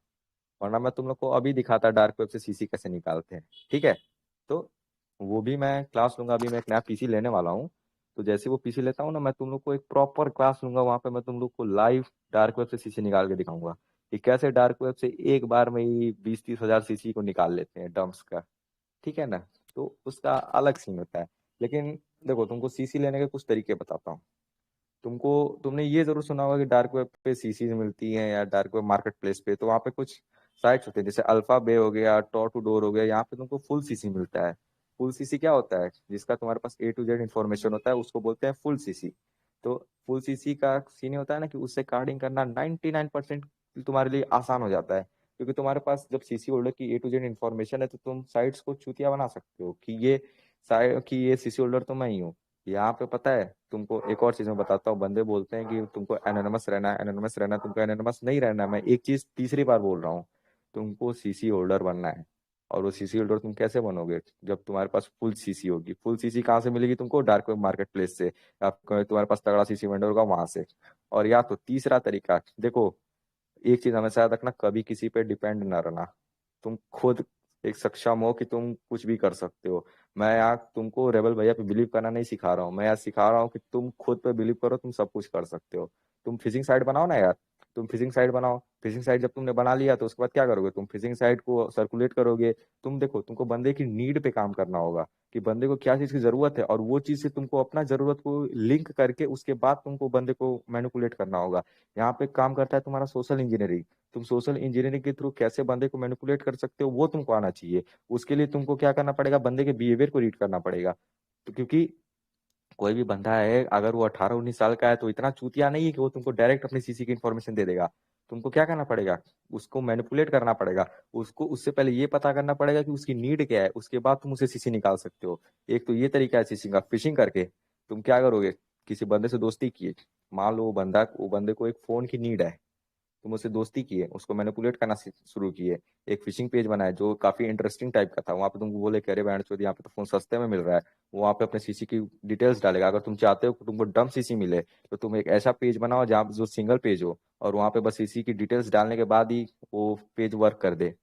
वरना मैं तुम लोग को अभी दिखाता डार्क वेब से सीसी कैसे निकालते हैं। ठीक है, तो वो भी मैं क्लास लूंगा। अभी मैं एक नया पीसी लेने वाला हूँ, तो जैसे वो पीसी लेता हूँ ना, मैं तुम लोग को एक प्रॉपर क्लास लूंगा, वहां पे मैं तुम लोग को लाइव डार्क वेब से सीसी निकाल के दिखाऊंगा कि कैसे डार्क वेब से एक बार में ही 20-30 हजार सीसी को निकाल लेते हैं डम्प्स का। ठीक है ना, तो उसका अलग सीन होता है। लेकिन देखो तुमको सीसी लेने के कुछ तरीके बताता हूँ। तुमने ये जरूर सुना होगा कि डार्क वेब पे सीसीज मिलती हैं, या डार्क वेब मार्केट प्लेस पे, तो वहाँ पे कुछ साइट्स होते हैं जैसे अल्फा बे हो गया, टॉर टू डोर हो गया, यहाँ पे तुमको फुल सीसी मिलता है। फुल सीसी क्या होता है? जिसका तुम्हारे पास A to Z इन्फॉर्मेशन होता है, उसको बोलते हैं फुल सीसी। तो फुल सीसी का सीन ये होता है ना कि उससे कार्डिंग करना 99% तुम्हारे लिए आसान हो जाता है, क्योंकि तुम्हारे पास जब सीसी होल्डर की A to Z इन्फॉर्मेशन है, तो तुम साइट्स को चूतिया बना सकते हो कि ये सीसी होल्डर तो मैं ही हूँ। यहाँ पे पता है तुमको एक और चीज मैं बताता हूँ, बंदे बोलते हैं कि तुमको एनोनिमस रहना है, एनोनिमस रहना है, तुमको एनोनिमस नहीं रहना है। मैं एक चीज तीसरी बार बोल रहा हूँ, तुमको सीसी होल्डर बनना है। और वो सीसी होल्डर तुम कैसे बनोगे? जब तुम्हारे पास फुल सीसी होगी। फुल सीसी कहाँ से मिलेगी तुमको? डार्क वेब मार्केट प्लेस से, या तुम्हारे पास तगड़ा सीसी वेंडर होगा वहां से। और या तो तीसरा तरीका देखो, एक चीज हमेशा याद रखना, कभी किसी पे डिपेंड ना रहना। तुम खुद एक सक्षम हो कि तुम कुछ भी कर सकते हो। मैं यहाँ तुमको रेबल भैया पे बिलीव करना नहीं सिखा रहा हूँ, मैं यहाँ सिखा रहा हूँ कि तुम खुद पे बिलीव करो, तुम सब कुछ कर सकते हो। तुम फिशिंग साइट बनाओ ना यार, तुम फिशिंग साइट बनाओ। फिशिंग साइट जब तुमने बना लिया तो उसके बाद क्या करोगे? तुम फिशिंग साइट को सर्कुलेट करोगे। तुम देखो, तुमको बंदे की नीड पे काम करना होगा कि बंदे को क्या चीज की जरूरत है, और वो चीज से तुमको अपना जरूरत को लिंक करके उसके बाद तुमको बंदे को मैनिपुलेट करना होगा। यहाँ पे काम करता है तुम्हारा सोशल इंजीनियरिंग। तुम सोशल इंजीनियरिंग के थ्रू कैसे बंदे को मैनिपुलेट कर सकते हो वो तुमको आना चाहिए। उसके लिए तुमको क्या करना पड़ेगा? बंदे के बिहेवियर को रीड करना पड़ेगा। तो क्योंकि कोई भी बंदा है, अगर वो 18-19 साल का है, तो इतना चूतिया नहीं है कि वो तुमको डायरेक्ट अपनी सीसी की इन्फॉर्मेशन दे देगा। तुमको क्या करना पड़ेगा? उसको मैनिपुलेट करना पड़ेगा। उसको उससे पहले ये पता करना पड़ेगा कि उसकी नीड क्या है, उसके बाद तुम उसे सीसी निकाल सकते हो। एक तो ये तरीका है सीसी का। फिशिंग करके तुम क्या करोगे? किसी बंदे से दोस्ती किए, मान लो वो बंदे को एक फोन की नीड है, तुम उससे दोस्ती किए, उसको मैनिपुलेट करना शुरू किए, एक फिशिंग पेज बनाया जो काफी इंटरेस्टिंग टाइप का था, वहां पे तुमको बोले कि अरे बैंड चोद यहाँ पे तो फोन सस्ते में मिल रहा है। वो वहाँ पे अपने सीसी की डिटेल्स डालेगा। अगर तुम चाहते हो कि तुमको डम सीसी मिले, तो तुम एक ऐसा पेज बनाओ जहाँ जो सिंगल पेज हो, और वहाँ पे बस सीसी की डिटेल्स डालने के बाद ही वो पेज वर्क कर दे।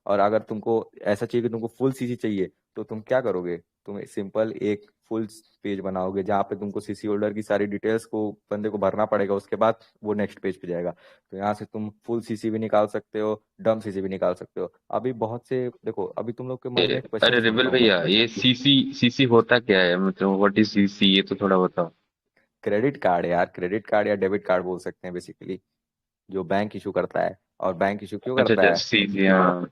और अगर तुमको ऐसा चाहिए कि तुमको फुल सीसी चाहिए, तो तुम क्या करोगे? तुम सिंपल एक फुल पेज बनाओगे जहाँ पे तुमको सीसी होल्डर की सारी डिटेल्स को बंदे को भरना पड़ेगा, उसके बाद वो नेक्स्ट पेज पे जाएगा। तो यहाँ से तुम फुल सीसी भी निकाल सकते हो, डम सीसी भी निकाल सकते हो। अभी बहुत से देखो, अभी तुम लोग के मन में एक क्वेश्चन अरे सोच रिबल रहा हूँ मैं। भैया, ये सीसी सीसी होता क्या है? मतलब व्हाट इज सीसी, ये तो थोड़ा बताओ। क्रेडिट कार्ड है यार, क्रेडिट कार्ड या डेबिट कार्ड बोल सकते हैं बेसिकली, जो बैंक इशू करता है। और बैंक इशू क्यों अच्छा करता अच्छा, है? सीसी, हाँ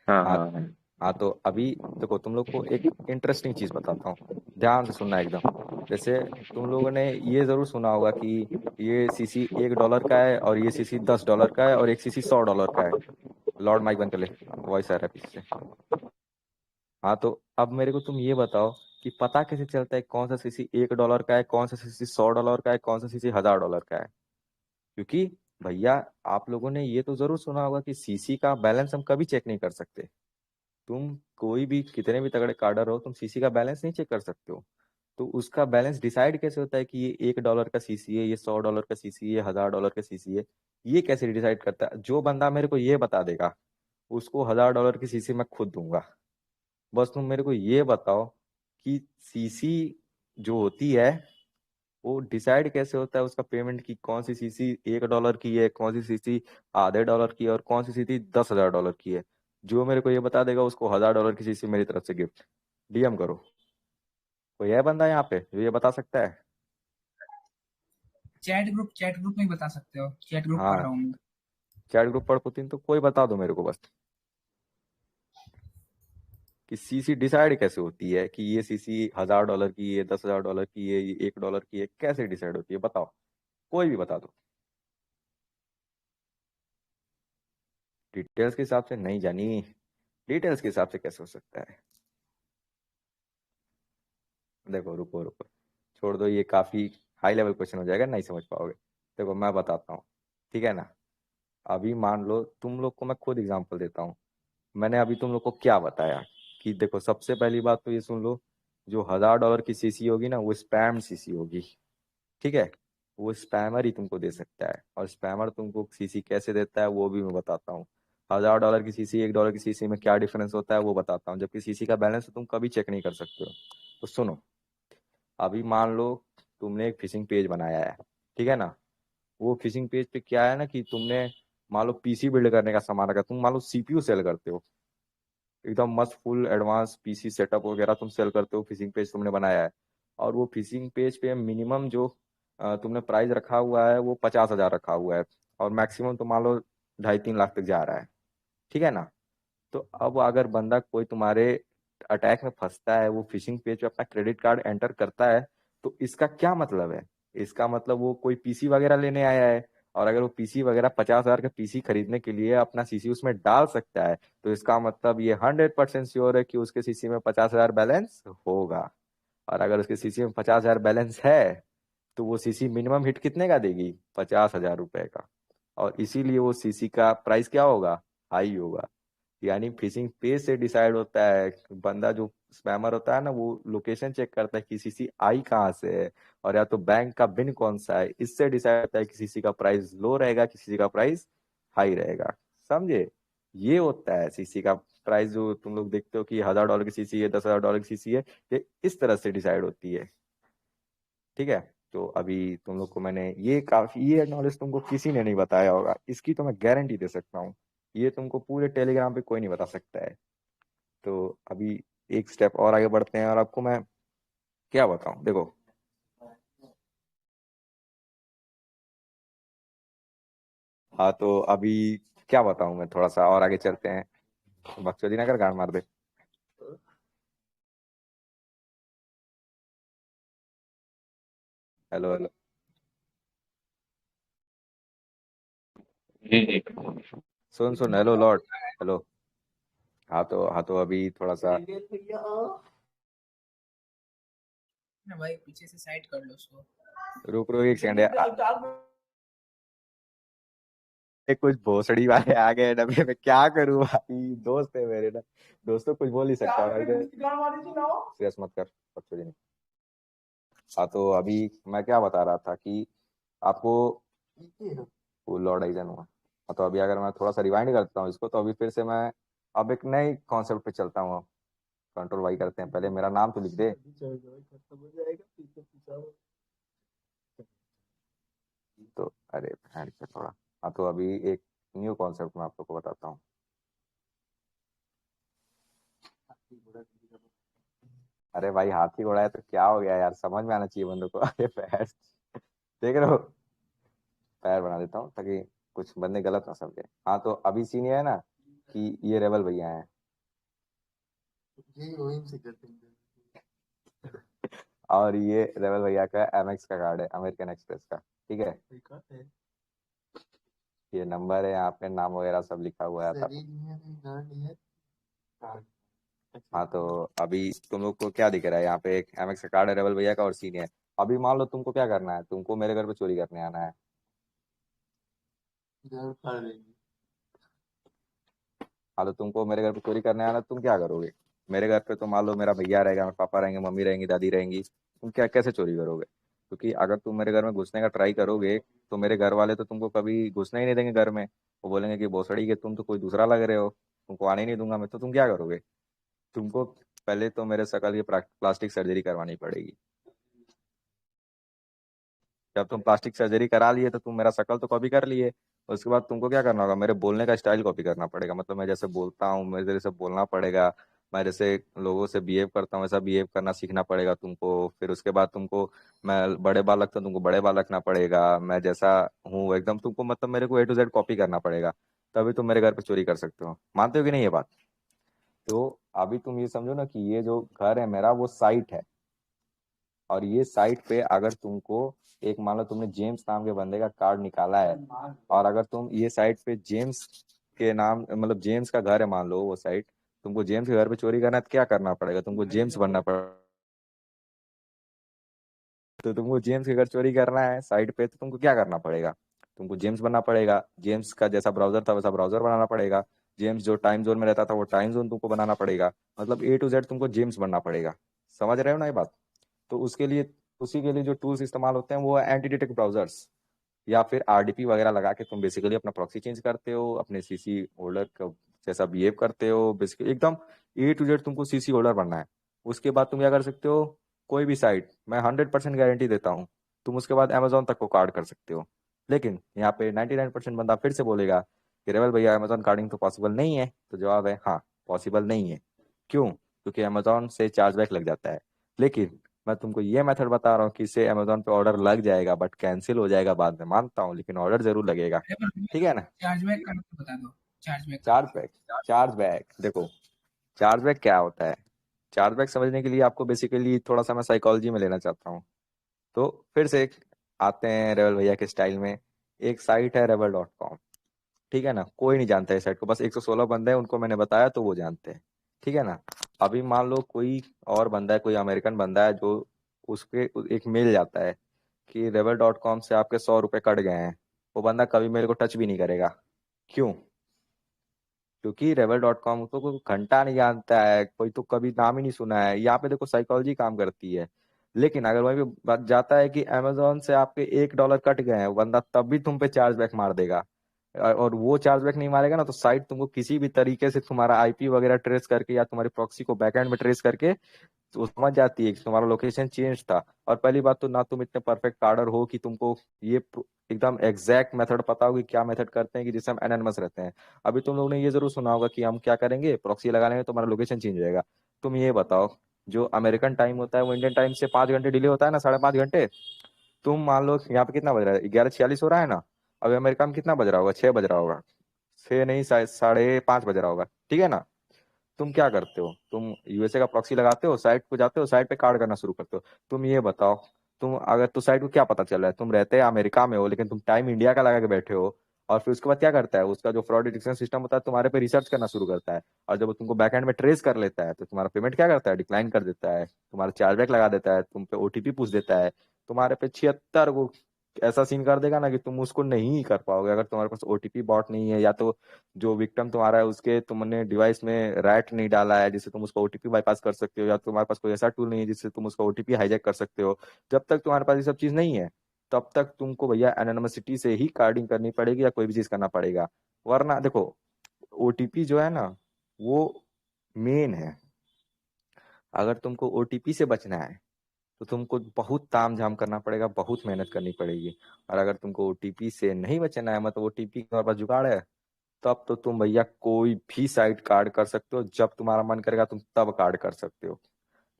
हाँ हाँ। हाँ हाँ। हाँ, तो अभी देखो तुम लोग को एक इंटरेस्टिंग चीज बताता हूँ, ध्यान से सुनना एकदम। जैसे तुम लोगों ने ये जरूर सुना होगा कि ये सीसी $1 का है, और ये सीसी $10 का है, और एक सीसी $100 का है। लॉर्ड माइक बंद कर ले, वॉइस आ रहा है पीछे से। हाँ, तो अब मेरे को तुम ये बताओ कि पता कैसे चलता है कौन सा सीसी $1 का है, कौन सा सीसी $100 का है, कौन सा सीसी $1000 का है? क्योंकि भैया, आप लोगों ने ये तो जरूर सुना होगा कि सीसी का बैलेंस हम कभी चेक नहीं कर सकते। तुम कोई भी कितने भी तगड़े कार्डर हो, तुम सीसी का बैलेंस नहीं चेक कर सकते हो। तो उसका बैलेंस डिसाइड कैसे होता है कि ये $1 का सीसी है, ये $100 का सीसी है, ये $1000 का सीसी है? ये कैसे डिसाइड करता है? जो बंदा मेरे को ये बता देगा, उसको $1000 की सीसी मैं खुद दूंगा। बस तुम मेरे को ये बताओ कि सीसी जो होती है, वो डिसाइड कैसे होता है उसका पेमेंट की, कौन सी सीसी $1 की है, कौन सी सीसी आधे डॉलर की है, और कौन सी सीसी $10,000 की है? जो मेरे को ये बता देगा, उसको $1000 की सीसी मेरी तरफ से गिफ्ट। डीएम करो। कोई है बंदा यहाँ पे जो ये बता सकता है? चैट ग्रुप में ही बता सकते हो, चैट ग्रुप पढ़ हाँ, रहा हूँ मैं। चैट ग्रुप पर पुतिन तो कोई बता दो मेरे को बस, कि सीसी डिसाइड कैसे होती है, कि ये सीसी $1000 की है, $10,000 की है, ये $1 की है, कैसे डिसाइड होती है बताओ। कोई भी बता दो। डिटेल्स के हिसाब से नहीं जानी, डिटेल्स के हिसाब से कैसे हो सकता है? देखो रुको रुको, छोड़ दो, ये काफी हाई लेवल क्वेश्चन हो जाएगा, नहीं समझ पाओगे। देखो मैं बताता हूँ, ठीक है ना। अभी मान लो तुम लोग को मैं खुद एग्जांपल देता हूँ। मैंने अभी तुम लोग को क्या बताया कि देखो सबसे पहली बात तो ये सुन लो, जो $1000 की सीसी होगी ना, वो स्पैम सीसी होगी। ठीक है, वो स्पैमर ही तुमको दे सकता है, और स्पैमर तुमको सीसी कैसे देता है वो भी मैं बताता हूँ। $1000 की सीसी, $1 की सीसी में क्या डिफरेंस होता है वो बताता हूँ, जबकि सीसी का बैलेंस तो तुम कभी चेक नहीं कर सकते हो। तो सुनो, अभी मान लो तुमने एक फिशिंग पेज बनाया है, ठीक है ना। वो फिशिंग पेज पे क्या है ना कि तुमने मान लो पीसी बिल्ड करने का सामान रखा, तुम मान लो सीपीयू सेल करते हो, एकदम मस्त फुल एडवांस पीसी सेटअप वगैरह तुम सेल करते हो, फिशिंग पेज तुमने बनाया है। और वो फिशिंग पेज पे मिनिमम जो तुमने प्राइस रखा हुआ है वो 50,000 रखा हुआ है, और मैक्सिमम तो मान लो 2.5-3 लाख तक जा रहा है। ठीक है ना। तो अब अगर बंदा कोई तुम्हारे अटैक में फंसता है, वो फिशिंग पेज पे अपना क्रेडिट कार्ड एंटर करता है, तो इसका क्या मतलब है? इसका मतलब वो कोई पीसी वगैरह लेने आया है, और अगर वो पीसी वगैरह 50,000 का पीसी खरीदने के लिए अपना सीसी उसमें डाल सकता है, तो इसका मतलब ये 100% श्योर है कि उसके सीसी में 50,000 बैलेंस होगा। और अगर उसके सीसी में 50,000 बैलेंस है, तो वो सीसी मिनिमम हिट कितने का देगी? 50,000 रुपए का। और इसीलिए वो सीसी का प्राइस क्या होगा? हाई होगा। यानी फिशिंग पेज से डिसाइड होता है, बंदा जो स्पैमर होता है ना, वो लोकेशन चेक करता है कि सीसी आई कहाँ से है, और या तो बैंक का बिन कौन सा है, इससे डिसाइड होता है कि सीसी का प्राइस लो रहेगा कि सीसी का प्राइस हाई रहेगा। समझे? ये होता है सीसी का प्राइस, जो तुम लोग देखते हो कि $1000 की सीसी है, $10,000 की सीसी है, ये इस तरह से डिसाइड होती है। ठीक है। तो अभी तुम लोग को मैंने ये नॉलेज तुमको किसी ने नहीं बताया होगा, इसकी तो मैं गारंटी दे सकता हूँ। ये तुमको पूरे टेलीग्राम पे कोई नहीं बता सकता है। तो अभी एक स्टेप और आगे बढ़ते हैं, और आपको मैं क्या बताऊं, देखो। हाँ, तो अभी क्या बताऊं, मैं थोड़ा सा और आगे चलते हैं। बकचोदी ना कर, गाड़ मार दे। Hello hello. जी जी। सुन सुन, हेलो लॉर्ड। हेलो। हाँ तो अभी थोड़ा सा ना भाई, पीछे से साइड कर लो उसको। रुक रुक एक सेकंड यार। कुछ भोसड़ी वाले आ गए ना, मैं क्या करूं भाई, दोस्त है मेरे ना। दोस्तों कुछ बोल ही सकता भाई। सीरियस मत कर, बकचोदी नहीं। हाँ, तो अभी मैं क्या बता रहा था कि आपको वो लॉर्ड आइजन हुआ। हाँ, तो अभी अगर मैं थोड़ा सा रिवाइंड करता हूँ इसको, तो अभी फिर से मैं अब एक नए कॉन्सेप्ट पे चलता हूँ। कंट्रोल वाई करते हैं, पहले मेरा नाम तो लिख दे। तो अरे बहन से थोड़ा। हाँ, तो अभी एक न्यू कॉन्सेप्ट मैं आप लोग को बताता हूँ। अरे भाई, हाथी घोड़ा है तो क्या हो गया यार, समझ में आना चाहिए बंदों को। अरे पैर देख रहे हो, पैर बना देता हूँ ताकि कुछ बंदे गलत ना समझे। हाँ, तो अभी सीन ये है ना कि ये रेबल भैया हैं, और ये रेबल भैया का एमएक्स का कार्ड है, अमेरिकन एक्सप्रेस का। ठीक है, ये नंबर है, यहाँ पे नाम वगैरह सब लिखा हुआ है था। हाँ, तो अभी तुम लोग को क्या दिख रहा है, यहाँ पे एक एमएक्स का कार्ड है रेबल भैया का, और सीन है। अभी मान लो तुमको क्या करना है, तुमको मेरे घर पे चोरी करने आना है। हाँ, तो तुमको मेरे घर पे चोरी करने आना, तुम क्या करोगे? मेरे घर पे तो मान लो मेरा भैया रहेगा, मेरे पापा रहेंगे, मम्मी रहेंगी, दादी रहेंगी, तुम क्या कैसे चोरी करोगे? क्योंकि अगर तुम मेरे घर में घुसने का ट्राई करोगे, तो मेरे घर वाले तो तुमको कभी घुसने ही नहीं देंगे घर में। वो बोलेंगे कि भोसड़ी के तुम तो कोई दूसरा लग रहे हो, तुमको आने ही नहीं दूंगा मैं। तो तुम क्या करोगे? तुमको पहले तो मेरे शकल की प्लास्टिक सर्जरी करवानी पड़ेगी। जब तुम प्लास्टिक सर्जरी करा लिए, तो तुम मेरा शकल तो कॉपी कर लिए। उसके बाद तुमको क्या करना होगा, मेरे बोलने का स्टाइल कॉपी करना पड़ेगा। मतलब मैं जैसे बोलता हूँ, मेरे जैसे बोलना पड़ेगा। मैं जैसे लोगों से बिहेव करता हूँ, वैसा बिहेव करना सीखना पड़ेगा तुमको। फिर उसके बाद तुमको, मैं बड़े बाल रखता हूँ, तुमको बड़े बाल रखना पड़ेगा। मैं जैसा हूँ एकदम तुमको, मतलब मेरे को A to Z कॉपी करना पड़ेगा। तभी तुम मेरे घर पे चोरी कर सकते हो। मानते हो कि नहीं ये बात? तो अभी तुम ये समझो ना कि ये जो घर है मेरा, वो साइट है। और ये साइट पे अगर तुमको एक, मान लो तुमने जेम्स नाम के बंदे का कार्ड निकाला है, और अगर तुम ये साइट पे जेम्स के नाम, मतलब जेम्स का घर है मान लो वो साइट, तुमको जेम्स के घर पे चोरी करना है, तो क्या करना पड़ेगा? तुमको जेम्स बनना पड़ेगा। तो तुमको जेम्स के घर चोरी करना है साइट पे, तो तुमको क्या करना पड़ेगा? तुमको जेम्स बनना पड़ेगा, जेम्स का जैसा ब्राउजर था वैसा ब्राउजर बनाना पड़ेगा। जेम्स जो टाइम जोन में रहता था वो टाइम जोन तुमको बनाना पड़ेगा। मतलब A to Z तुमको जेम्स बनना पड़ेगा। समझ रहे हो ना ये बात? तो उसके लिए, उसी के लिए जो टूल्स इस्तेमाल होते हैं वो है एंटी डिटेक्ट ब्राउजर्स, या फिर RDP वगैरह लगा के तुम बेसिकली अपना प्रॉक्सी चेंज करते हो, अपने CC होल्डर का जैसा बिहेव करते हो। बेसिकली एकदम A to Z तुमको CC होल्डर बनना है। उसके बाद तुम क्या कर सकते हो, कोई भी साइट, मैं 100% गारंटी देता हूँ, तुम उसके बाद अमेजोन तक को कार्ड कर सकते हो। लेकिन यहाँ पे 99% बंदा फिर से बोलेगा कि रेवल भैया अमेजोन कार्डिंग तो पॉसिबल नहीं है। तो जवाब है हाँ, पॉसिबल नहीं है। क्यों? क्योंकि अमेजोन से चार्जबैक लग जाता है। लेकिन मैं तुमको ये मेथड बता रहा हूँ कि इससे अमेजोन पे ऑर्डर लग जाएगा, बट कैंसिल हो जाएगा बाद में, मानता हूँ, लेकिन ऑर्डर जरूर लगेगा। अरे पर भैया ठीक है ना? चार्जबैक का तो बता दो, चार्जबैक का। चार्जबैक, चार्जबैक देखो, चार्जबैक क्या होता है? चार्जबैक समझने के लिए आपको बेसिकली थोड़ा सा मैं साइकोलॉजी में लेना चाहता हूँ। तो फिर से आते हैं रेवल भैया के स्टाइल में। एक साइट है rebel.com, ठीक है ना? कोई नहीं जानता है साइट को, बस 116 बंदे हैं, उनको मैंने बताया तो वो जानते हैं। ठीक है ना? अभी मान लो कोई और बंदा है, कोई अमेरिकन बंदा है, जो उसके एक मेल जाता है कि rebel.com से आपके 100 रुपये कट गए हैं। वो बंदा कभी मेरे को टच भी नहीं करेगा। क्यों? क्योंकि rebel.com तो कोई घंटा नहीं जानता है, कोई तो कभी नाम ही नहीं सुना है। यहाँ पे देखो साइकोलॉजी काम करती है। लेकिन अगर वही भी बात जाता है कि अमेजोन से आपके $1 कट गए हैं, वो बंदा तब भी तुम पे चार्जबैक मार देगा। और वो चार्जबैक नहीं मारेगा ना, तो साइट तुमको किसी भी तरीके से तुम्हारा IP वगैरह ट्रेस करके या तुम्हारी प्रॉक्सी को बैकएंड में ट्रेस करके तो वो समझ जाती है कि तुम्हारा लोकेशन चेंज था। और पहली बात तो ना तुम इतने परफेक्ट कार्डर हो कि तुमको ये एकदम एग्जैक्ट मेथड पता होगी क्या मेथड करते हैं कि जिससे हम एनोनिमस रहते हैं। अभी तुम लोगों ने ये जरूर सुना होगा कि हम क्या करेंगे, प्रॉक्सी लगा लेंगे तो हमारा लोकेशन चेंज हो जाएगा। तुम ये बताओ, जो अमेरिकन टाइम होता है वो इंडियन टाइम से 5 घंटे डिले होता है ना, 5.5 घंटे। तुम मान लो यहाँ पे कितना बज रहा है, 11:46 हो रहा है ना। अभी अमेरिका में कितना बज रहा होगा, 6 बज रहा होगा। 6 नहीं, शायद 5:30 बज रहा होगा। ठीक है ना? तुम क्या करते हो, तुम USA का प्रॉक्सी लगाते हो, साइट को जाते हो, साइट पे कार्ड करना शुरू करते हो। तुम ये बताओ, तुम अगर तो साइट को क्या पता चल रहा है, तुम रहते हैं अमेरिका में हो लेकिन तुम टाइम इंडिया का लगा के बैठे हो। और फिर उसके बाद क्या करता है, उसका जो फ्रॉड डिटेक्शन सिस्टम होता है तुम्हारे पे रिसर्च करना शुरू करता है। और जब वो तुमको बैकएंड में ट्रेस कर लेता है तो तुम्हारा पेमेंट क्या करता है, डिक्लाइन कर देता है, तुम्हारा चार्जबैक लगा देता है, तुम पे OTP पूछ देता है। तुम्हारे पे 76 को ऐसा सीन कर देगा ना कि तुम उसको नहीं कर पाओगे, अगर तुम्हारे पास OTP बॉट नहीं है, या तो जो विक्टिम तुम्हारा है उसके तुमने डिवाइस में रैट नहीं डाला है जिससे तुम उसका OTP बाईपास कर सकते हो, या तुम्हारे पास कोई ऐसा टूल नहीं है जिससे तुम उसका OTP हाईजैक कर सकते हो। जब तक तुम्हारे पास ये सब चीज नहीं है, तब तक तुमको भैया एनोनिमसिटी से ही कार्डिंग करनी पड़ेगी या कोई भी चीज करना पड़ेगा। वरना देखो, OTP जो है ना, वो मेन है। अगर तुमको OTP से बचना है तो तुमको बहुत ताम झाम करना पड़ेगा, बहुत मेहनत करनी पड़ेगी। और अगर तुमको OTP से नहीं बचना है, मतलब OTP के तुम्हारे पास जुगाड़ है, तब तो तुम भैया कोई भी साइट कार्ड कर सकते हो, जब तुम्हारा मन करेगा तुम तब कार्ड कर सकते हो।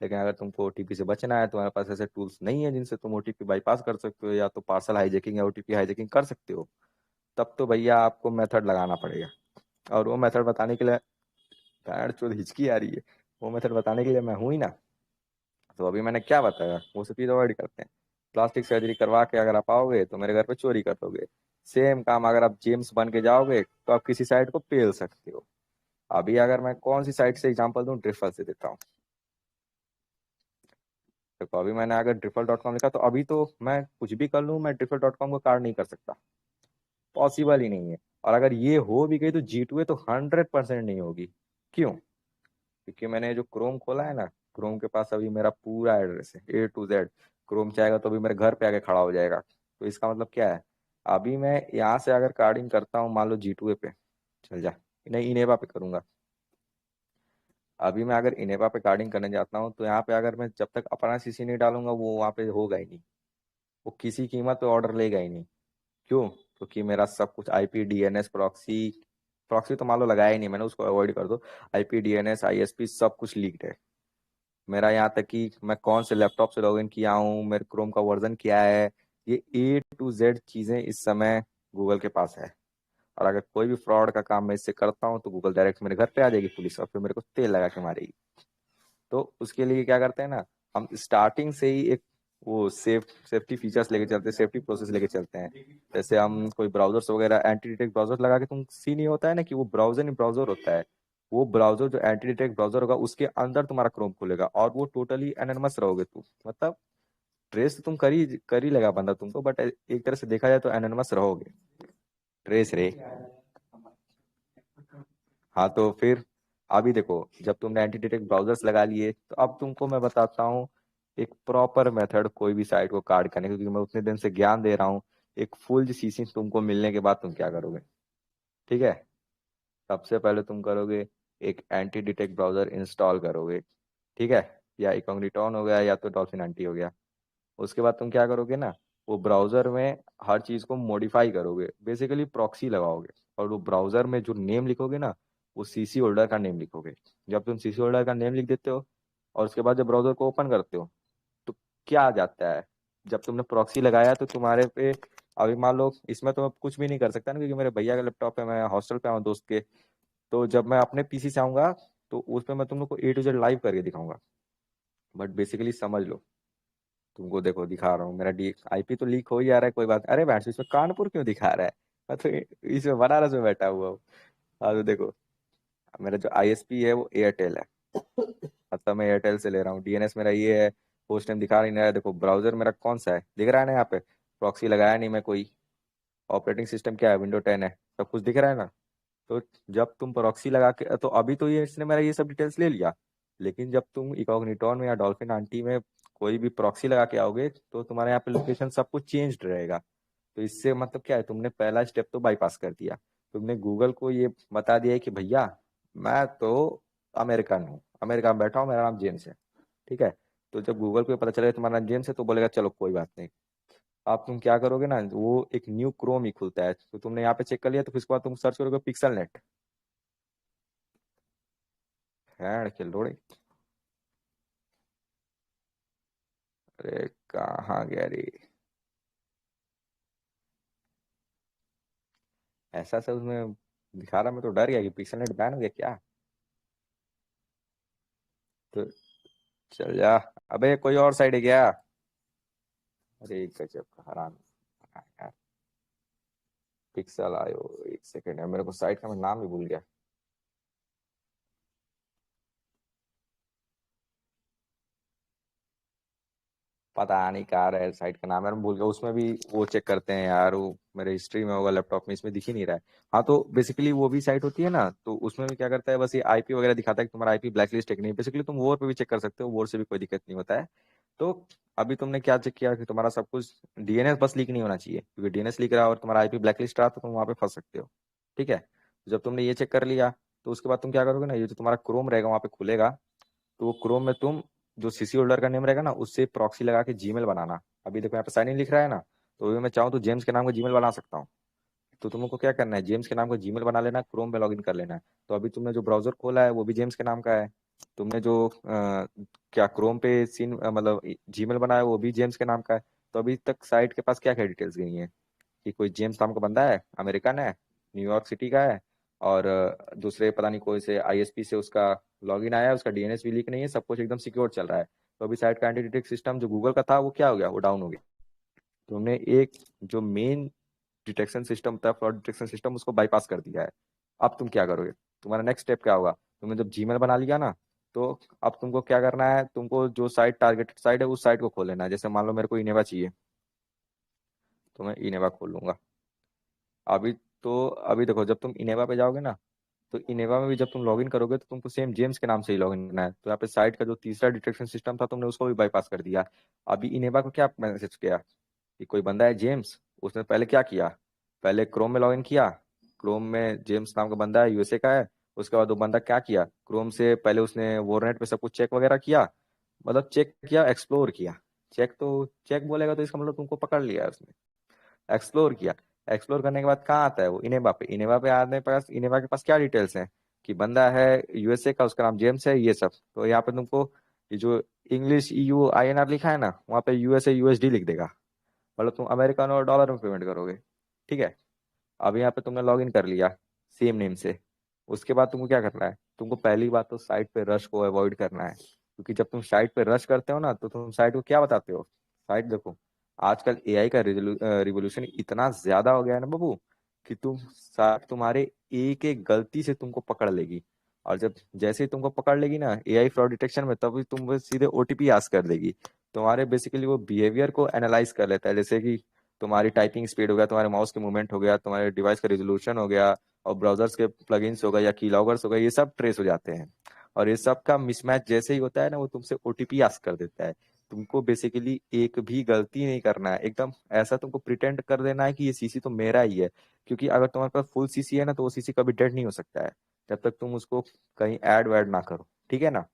लेकिन अगर तुमको OTP से बचना है, तुम्हारे पास ऐसे टूल्स नहीं है जिनसे तुम OTP बाईपास कर सकते हो, या तो पार्सल हाईजैकिंग या OTP हाईजैकिंग कर सकते हो, तब तो भैया आपको मेथड लगाना पड़ेगा। और वो मेथड बताने के लिए पैर चोद हिचकी आ रही है, वो मेथड बताने के लिए मैं हूं ही ना। तो अभी मैंने क्या बताया, वो सब चीज अवॉइड करते हैं। प्लास्टिक सर्जरी करवा के अगर आप आओगे तो मेरे घर पे चोरी कर लोगे। सेम काम अगर आप जेम्स बन के जाओगे तो आप किसी साइड को पेल सकते हो। अभी अगर मैं कौन सी साइट से एग्जांपल दूं, ड्रिफल से देता हूँ। देखो अभी मैंने अगर ड्रिफल.com लिखा तो अभी तो मैं कुछ भी कर लूं, मैं ड्रिफल.com को कार्ड नहीं कर सकता, पॉसिबल ही नहीं है। और अगर ये हो भी गई तो G2A तो 100% नहीं होगी। क्यों? क्योंकि मैंने जो क्रोम खोला है ना, क्रोम के पास अभी मेरा पूरा एड्रेस है A to Z। क्रोम चाहेगा तो अभी मेरे घर पे आके खड़ा हो जाएगा। तो इसका मतलब क्या है, अभी मैं यहाँ से अगर कार्डिंग करता हूँ मान लो G2A पे, चल जा, नहीं इनेवा पे करूंगा। अभी मैं अगर इनेवा पे कार्डिंग करने जाता हूँ तो यहाँ पे अगर मैं जब तक अपना CC नहीं डालूंगा वो वहाँ पे होगा ही नहीं। वो किसी कीमत पे ऑर्डर लेगा ही नहीं। क्यों? क्योंकि मेरा सब कुछ IP DNS प्रॉक्सी, प्रॉक्सी तो मान लो लगाया ही नहीं मैंने, उसको अवॉइड कर दो। IP DNS ISP सब कुछ लीक्ड है मेरा। यहाँ तक कि मैं कौन से लैपटॉप से लॉगिन किया हूँ, मेरे क्रोम का वर्जन क्या है, ये A to Z चीजें इस समय गूगल के पास है। और अगर कोई भी फ्रॉड का काम मैं इससे करता हूँ तो गूगल डायरेक्ट मेरे घर पे आ जाएगी पुलिस, और फिर मेरे को तेल लगा के मारेगी। तो उसके लिए क्या करते हैं ना, हम स्टार्टिंग से ही एक वो सेफ्टी फीचर्स लेके चलते हैं, सेफ्टी प्रोसेस लेके चलते हैं। जैसे हम कोई ब्राउजर्स वगैरह एंटी डिटेक्ट ब्राउजर लगा के, तुम सी नहीं होता है ना कि वो ब्राउजर नहीं ब्राउजर होता है, वो ब्राउजर जो एंटी डिटेक्ट ब्राउजर होगा उसके अंदर तुम्हारा क्रोम खुलेगा और वो टोटली एनोनिमस रहोगे तुम। मतलब ट्रेस तो तुम कर ही लेगा बंदा तुमको, बट एक तरह से देखा जाए तो एनोनिमस रहोगे। ट्रेस रे, हाँ तो फिर अभी देखो, जब तुमने एंटी डिटेक्ट ब्राउजर्स लगा लिए तो अब तुमको मैं बताता हूँ एक प्रॉपर मेथड कोई भी साइट को कार्ड करने का, क्योंकि मैं उतने दिन से ज्ञान दे रहा हूँ। एक फुल सीसी तुमको मिलने के बाद तुम क्या करोगे, ठीक है। सबसे पहले तुम करोगे एक एंटी डिटेक्ट ब्राउजर इंस्टॉल करोगे, ठीक है। या इकॉग्निटॉन हो गया या तो डॉल्फिन एंटी हो गया। उसके बाद तुम क्या करोगे ना, वो ब्राउजर में हर चीज को मॉडिफाई करोगे, बेसिकली प्रॉक्सी लगाओगे। और वो ब्राउजर में जो नेम लिखोगे ना, वो सीसी होल्डर का नेम लिखोगे। जब तुम सीसी होल्डर का नेम लिख देते हो और उसके बाद जब ब्राउजर को ओपन करते हो तो क्या आ जाता है, जब तुमने प्रॉक्सी लगाया तो तुम्हारे पे, अभी मान लो इसमें तो मैं कुछ भी नहीं कर सकता ना, क्योंकि मेरे भैया का लैपटॉप है, मैं हॉस्टल पे आऊँ दोस्त के। तो जब मैं अपने पीसी से आऊंगा तो उसमें मैं तुम लोग को ए टू जेड लाइव करके दिखाऊंगा। बट बेसिकली समझ लो, तुमको देखो दिखा रहा हूँ, मेरा डी आईपी तो लीक हो ही आ रहा है, कोई बात। अरे बैंड इसमें कानपुर क्यों दिखा रहा है, मैं तो इसमें बनारस में बैठा हुआ हूँ। हाँ तो देखो, मेरा जो आईएसपी है वो एयरटेल है, मतलब मैं एयरटेल से ले रहा हूँ। डीएनएस मेरा ये है, होस्ट नेम दिखा नहीं रहा है। देखो ब्राउजर मेरा कौन सा है दिख रहा है ना, यहाँ पे प्रॉक्सी लगाया नहीं मैं कोई। ऑपरेटिंग सिस्टम क्या है, विंडो 10 है, सब कुछ दिख रहा है ना। तो जब तुम प्रॉक्सी लगा के, तो अभी तो ये इसने मेरा ये सब डिटेल्स ले लिया, लेकिन जब तुम इकॉग्निटॉन में या डॉल्फिन आंटी में कोई भी प्रॉक्सी लगा के आओगे तो तुम्हारे यहाँ पे लोकेशन सब कुछ चेंज्ड रहेगा। तो इससे मतलब क्या है, तुमने पहला स्टेप तो बाईपास कर दिया। तुमने गूगल को ये बता दिया है कि भैया मैं तो अमेरिकन हूँ, अमेरिका में बैठा हूँ, मेरा नाम जेम्स है, ठीक है। तो जब गूगल को पता चलेगा तुम्हारा नाम जेम्स है तो बोलेगा चलो कोई बात नहीं। आप तुम क्या करोगे ना, वो एक न्यू क्रोम ही खुलता है, तो तुमने यहाँ पे चेक कर लिया तो फिर उसके बाद तुम सर्च करोगे पिक्सल नेट। है खेल रोड़े, अरे कहाँ गया रे, ऐसा सब उसमें दिखा रहा, मैं तो डर गया कि पिक्सल नेट बैन हो गया क्या। तो चल जा, अबे कोई और साइड है क्या। अरे गजब का हराम यार। पिक्सल आयो, एक सेकंड है, मेरे को साइट का मैं नाम भी भूल गया। पता नहीं कहाँ रहा है साइट का नाम यार, मैं भूल गया। उसमें भी वो चेक करते हैं यार, वो मेरे हिस्ट्री में होगा लैपटॉप में, इसमें दिख ही नहीं रहा है। हाँ तो बेसिकली वो भी साइट होती है ना, तो उसमें भी क्या करता है, बस ये आईपी वगैरह दिखाता है कि तुम्हारा आईपी ब्लैक लिस्ट है कि नहीं। बेसिकली तुम वोर पे भी चेक कर सकते हो, वोर से भी कोई दिक्कत नहीं होता है। तो अभी तुमने क्या चेक किया कि तुम्हारा सब कुछ डीएनएस बस लीक नहीं होना चाहिए, क्योंकि डीएनएस लीक रहा और तुम्हारा आईपी ब्लैक लिस्ट रहा तो तुम वहाँ पे फंस सकते हो, ठीक है। तो जब तुमने ये चेक कर लिया तो उसके बाद तुम क्या करोगे ना, ये जो तुम्हारा क्रोम रहेगा वहाँ पे खुलेगा, तो वो क्रोम में तुम जो सीसी होल्डर का नेम रहेगा ना उससे प्रॉक्सी लगा के जीमेल बनाना। अभी देखो यहाँ पे साइन इन लिख रहा है ना, तो अभी मैं चाहूँ तो जेम्स के नाम का जीमेल बना सकता हूँ। तो तुमको क्या करना है, जेम्स के नाम का जीमेल बना लेना है, क्रोम में लॉगिन कर लेना है। तो अभी तुमने जो ब्राउजर खोला है वो भी जेम्स के नाम का है। तुमने जो क्या क्रोम पे सीन मतलब जीमेल बनाया है वो भी जेम्स के नाम का है। तो अभी तक साइट के पास क्या क्या डिटेल्स गई हैं, कि कोई जेम्स नाम का बंदा है, अमेरिकन है, न्यूयॉर्क सिटी का है, और दूसरे पता नहीं कोई से आईएसपी से उसका लॉगिन आया है, उसका डीएनएस भी लीक नहीं है, सब कुछ एकदम सिक्योर चल रहा है। तो अभी साइट का एंटी डिटेक्ट सिस्टम जो गूगल का था वो क्या हो गया, वो डाउन हो गया। तुमने एक जो मेन डिटेक्शन सिस्टम था, फ्रॉड डिटेक्शन सिस्टम, उसको बाईपास कर दिया है। अब तुम क्या करोगे, तुम्हारा नेक्स्ट स्टेप क्या होगा। तुमने जब जीमेल बना लिया ना, तो अब तुमको क्या करना है, तुमको जो साइट टारगेटेड साइट है उस साइट को खोल लेना है। जैसे मान लो मेरे को इनेवा चाहिए, तो मैं इनेवा खोल लूंगा। अभी तो अभी देखो, जब तुम इनेवा पे जाओगे ना, तो इनेवा में भी जब तुम लॉगिन करोगे तो तुमको सेम जेम्स के नाम से ही लॉगिन करना है। तो यहाँ पे साइट का जो तीसरा डिटेक्शन सिस्टम था तुमने उसको भी बाईपास कर दिया। अभी इनेवा को क्या मैसेज किया कि कोई बंदा है जेम्स, उसने पहले क्या किया, पहले क्रोम में लॉगिन किया। क्रोम में जेम्स नाम का बंदा है, यूएसए का है। उसके बाद वो बंदा क्या किया, क्रोम से पहले उसने वोरनेट पे सब कुछ चेक वगैरह किया, मतलब चेक किया, एक्सप्लोर किया। चेक तो चेक बोलेगा तो इसका मतलब तुमको पकड़ लिया उसने। एक्सप्लोर किया, एक्सप्लोर करने के बाद कहाँ आता है वो, इनेवा पे। इनेवा पे आने पास, इनेवा के पास क्या डिटेल्स हैं, कि बंदा है यूएसए का, उसका नाम जेम्स है, ये सब। तो यहाँ पे तुमको ये जो इंग्लिश ईयू आईएनआर लिखा है ना, वहाँ पे यूएसए यूएसडी लिख देगा, मतलब तुम अमेरिकन और डॉलर में पेमेंट करोगे, ठीक है। अब यहाँ पे तुमने लॉग इन कर लिया सेम नेम से। उसके बाद तुमको क्या करना है, तुमको पहली बात तो साइट पे रश को अवॉइड करना है, क्योंकि जब तुम साइट पे रश करते हो ना तो तुम साइट को क्या बताते हो। साइट देखो, आजकल एआई का रिवोल्यूशन इतना ज्यादा हो गया है ना बाबू, कि तुम साइट तुम्हारे एक एक गलती से तुमको पकड़ लेगी। और जब जैसे ही तुमको पकड़ लेगी ना एआई फ्रॉड डिटेक्शन में, तभी तुम वो सीधे ओटीपी आस्क कर देगी। तुम्हारे बेसिकली वो बिहेवियर को एनालाइज कर लेता है, जैसे कि तुम्हारी टाइपिंग स्पीड हो गया, तुम्हारे माउस के मूवमेंट हो गया, तुम्हारे डिवाइस का रेजोल्यूशन हो गया, और ब्राउजर्स के प्लगइन्स हो गए या कीलॉगर्स हो गए, ये सब ट्रेस हो जाते हैं। और ये सब का मिसमैच जैसे ही होता है ना, वो तुमसे ओटीपी आस्क कर देता है। तुमको बेसिकली एक भी गलती नहीं करना है, एकदम ऐसा तुमको प्रिटेंड कर देना है कि ये सीसी तो मेरा ही है। क्योंकि अगर तुम्हारे पास फुल सीसी है ना, तो वो सीसी कभी डेड नहीं हो सकता है जब तक तुम उसको कहीं ऐड वैड ना करो, ठीक है ना।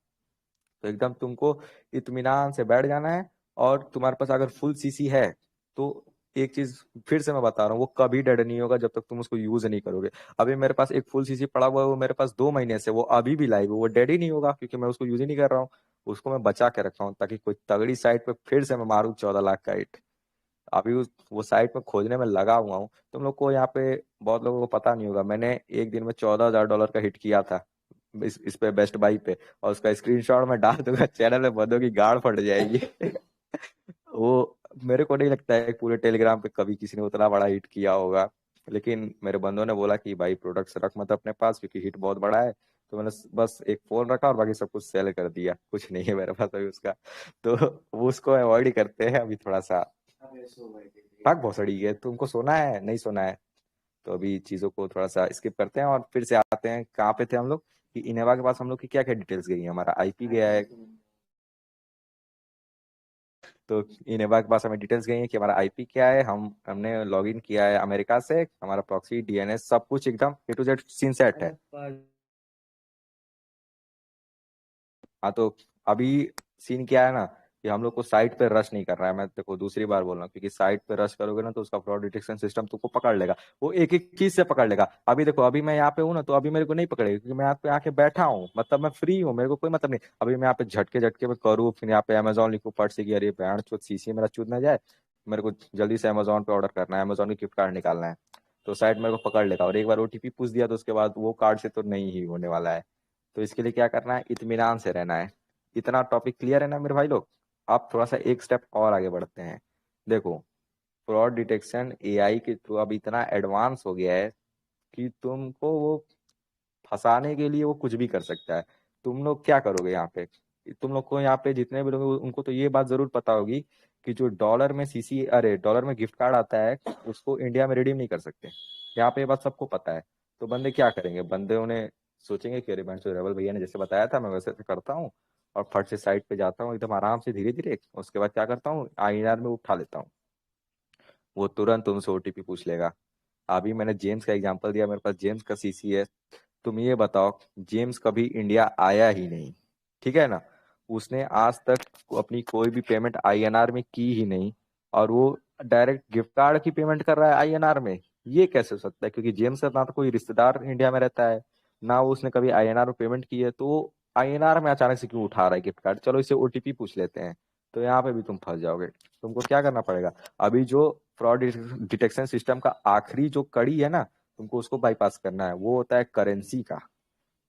तो एकदम तुमको इत्मीनान से बैठ जाना है। और तुम्हारे पास अगर फुल सीसी है तो एक चीज फिर से मैं बता रहा हूँ, वो कभी डेड नहीं होगा जब तक तुम उसको यूज नहीं करोगे। अभी मेरे पास एक फुल सीसी पड़ा हुआ है, वो मेरे पास 2 महीने से, वो अभी भी लाइव है, वो डेड ही नहीं होगा क्योंकि मैं उसको यूज ही नहीं कर रहा हूँ। उसको मैं बचा के रखा हूँ ताकि कोई तगड़ी साइट पे फिर से मैं मारूं 14 लाख का हिट। अभी वो साइट में खोजने में लगा हुआ हूँ। तुम लोग को यहाँ पे बहुत लोगों को पता नहीं होगा, मैंने एक दिन में $14,000 का हिट किया था इस पे बेस्ट बाई पे। और उसका स्क्रीनशॉट मैं डाल दूंगा चैनल में, बंदों की गाड़ फट जाएगी। वो मेरे को नहीं लगता है पूरे टेलीग्राम पे कभी किसी ने उतना बड़ा हिट किया होगा। लेकिन मेरे बंदों ने बोला कि भाई प्रोडक्ट्स रख मत अपने पास क्योंकि हिट बहुत बड़ा है। तो मैंने बस एक फोन रखा और बाकी सब कुछ सेल कर दिया, कुछ नहीं है मेरे पास अभी उसका। तो वो उसको अवॉइड ही करते हैं अभी थोड़ा सा। भाग भोसड़ी है, तुमको सोना है नहीं सोना है? तो अभी चीजों को थोड़ा सा स्किप करते हैं और फिर से आते हैं कहाँ पे थे हम लोग, कि इनोवा के पास हम लोग की क्या क्या डिटेल्स गई है। हमारा आईपी गया है, तो इनेवा के पास हमें डिटेल्स गई है कि हमारा आईपी क्या है, हमने लॉगिन किया है अमेरिका से, हमारा प्रॉक्सी डीएनएस सब कुछ एकदम ए टू जेड सीन सेट है। हाँ तो अभी सीन क्या है ना, कि हम लोग को साइट पे रश नहीं कर रहा है। मैं देखो दूसरी बार बोल रहा हूँ, क्योंकि साइट पे रश करोगे ना तो उसका फ्रॉड डिटेक्शन सिस्टम तुमको पकड़ लेगा। वो एक एक चीज से पकड़ लेगा। अभी देखो, अभी मैं यहाँ पे हूँ ना, तो अभी मेरे को नहीं पकड़ेगा क्योंकि मैं यहाँ पे आके बैठा हूँ, मतलब मैं फ्री हूँ, मेरे को कोई मतलब नहीं। अभी मैं यहाँ पे झटके झटके में करूँ, फिर यहाँ पे अमेजोन लिखूँ फट से कि अरे बैंड चोद सीसी मेरा चूद ना जाए, मेरे को जल्दी से अमेजोन पे ऑर्डर करना है, अमेजोन की गिफ्ट कार्ड निकालना है। तो साइट मेरे को पकड़ लेगा, और एक बार ओटीपी पूछ दिया तो उसके बाद वो कार्ड से तो नहीं ही होने वाला है। तो इसके लिए क्या करना है, इत्मीनान से रहना है। इतना टॉपिक क्लियर है ना मेरे भाई लोग? आप थोड़ा सा एक स्टेप और आगे बढ़ते हैं। देखो, फ्रॉड डिटेक्शन एआई के थ्रू अब इतना एडवांस हो गया है कि तुमको वो फंसाने के लिए वो कुछ भी कर सकता है। तुम लोग क्या करोगे यहाँ पे? तुम लोग को यहाँ पे जितने भी लोग, उनको तो ये बात जरूर पता होगी कि जो डॉलर में सीसी, अरे डॉलर में गिफ्ट कार्ड आता है, उसको इंडिया में रिडीम नहीं कर सकते। यहाँ पे ये बात सबको पता है। तो बंदे क्या करेंगे, बंदे उन्हें सोचेंगे कि अरे बैंक रेवल भैया ने जैसे बताया था मैं वैसे करता हूँ, और फट से साइट पे जाता हूँ एकदम आराम से धीरे धीरे, उसके बाद क्या करता हूँ, आईएनआर में उठा लेता हूँ। वो तुरंत तुमसे ओटीपी पूछ लेगा। अभी मैंने जेम्स का एग्जांपल दिया, मेरे पास जेम्स का सीसी है। तुम ये बताओ, जेम्स कभी इंडिया आया ही नहीं, ठीक है ना। उसने आज तक अपनी कोई भी पेमेंट आईएनआर में की ही नहीं, और वो डायरेक्ट गिफ्ट कार्ड की पेमेंट कर रहा है आईएनआर में। ये कैसे हो सकता है? क्योंकि जेम्स का ना तो कोई रिश्तेदार इंडिया में रहता है, ना वो उसने कभी आईएनआर में पेमेंट की है, तो आईएनआर में अचानक से क्यों उठा रहा है गिफ्ट कार्ड? चलो इसे ओटीपी पूछ लेते हैं। तो यहाँ पे भी तुम फंस जाओगे। तुमको क्या करना पड़ेगा, अभी जो फ्रॉड डिटेक्शन सिस्टम का आखिरी जो कड़ी है ना, तुमको उसको बाईपास करना है। वो होता है करेंसी का।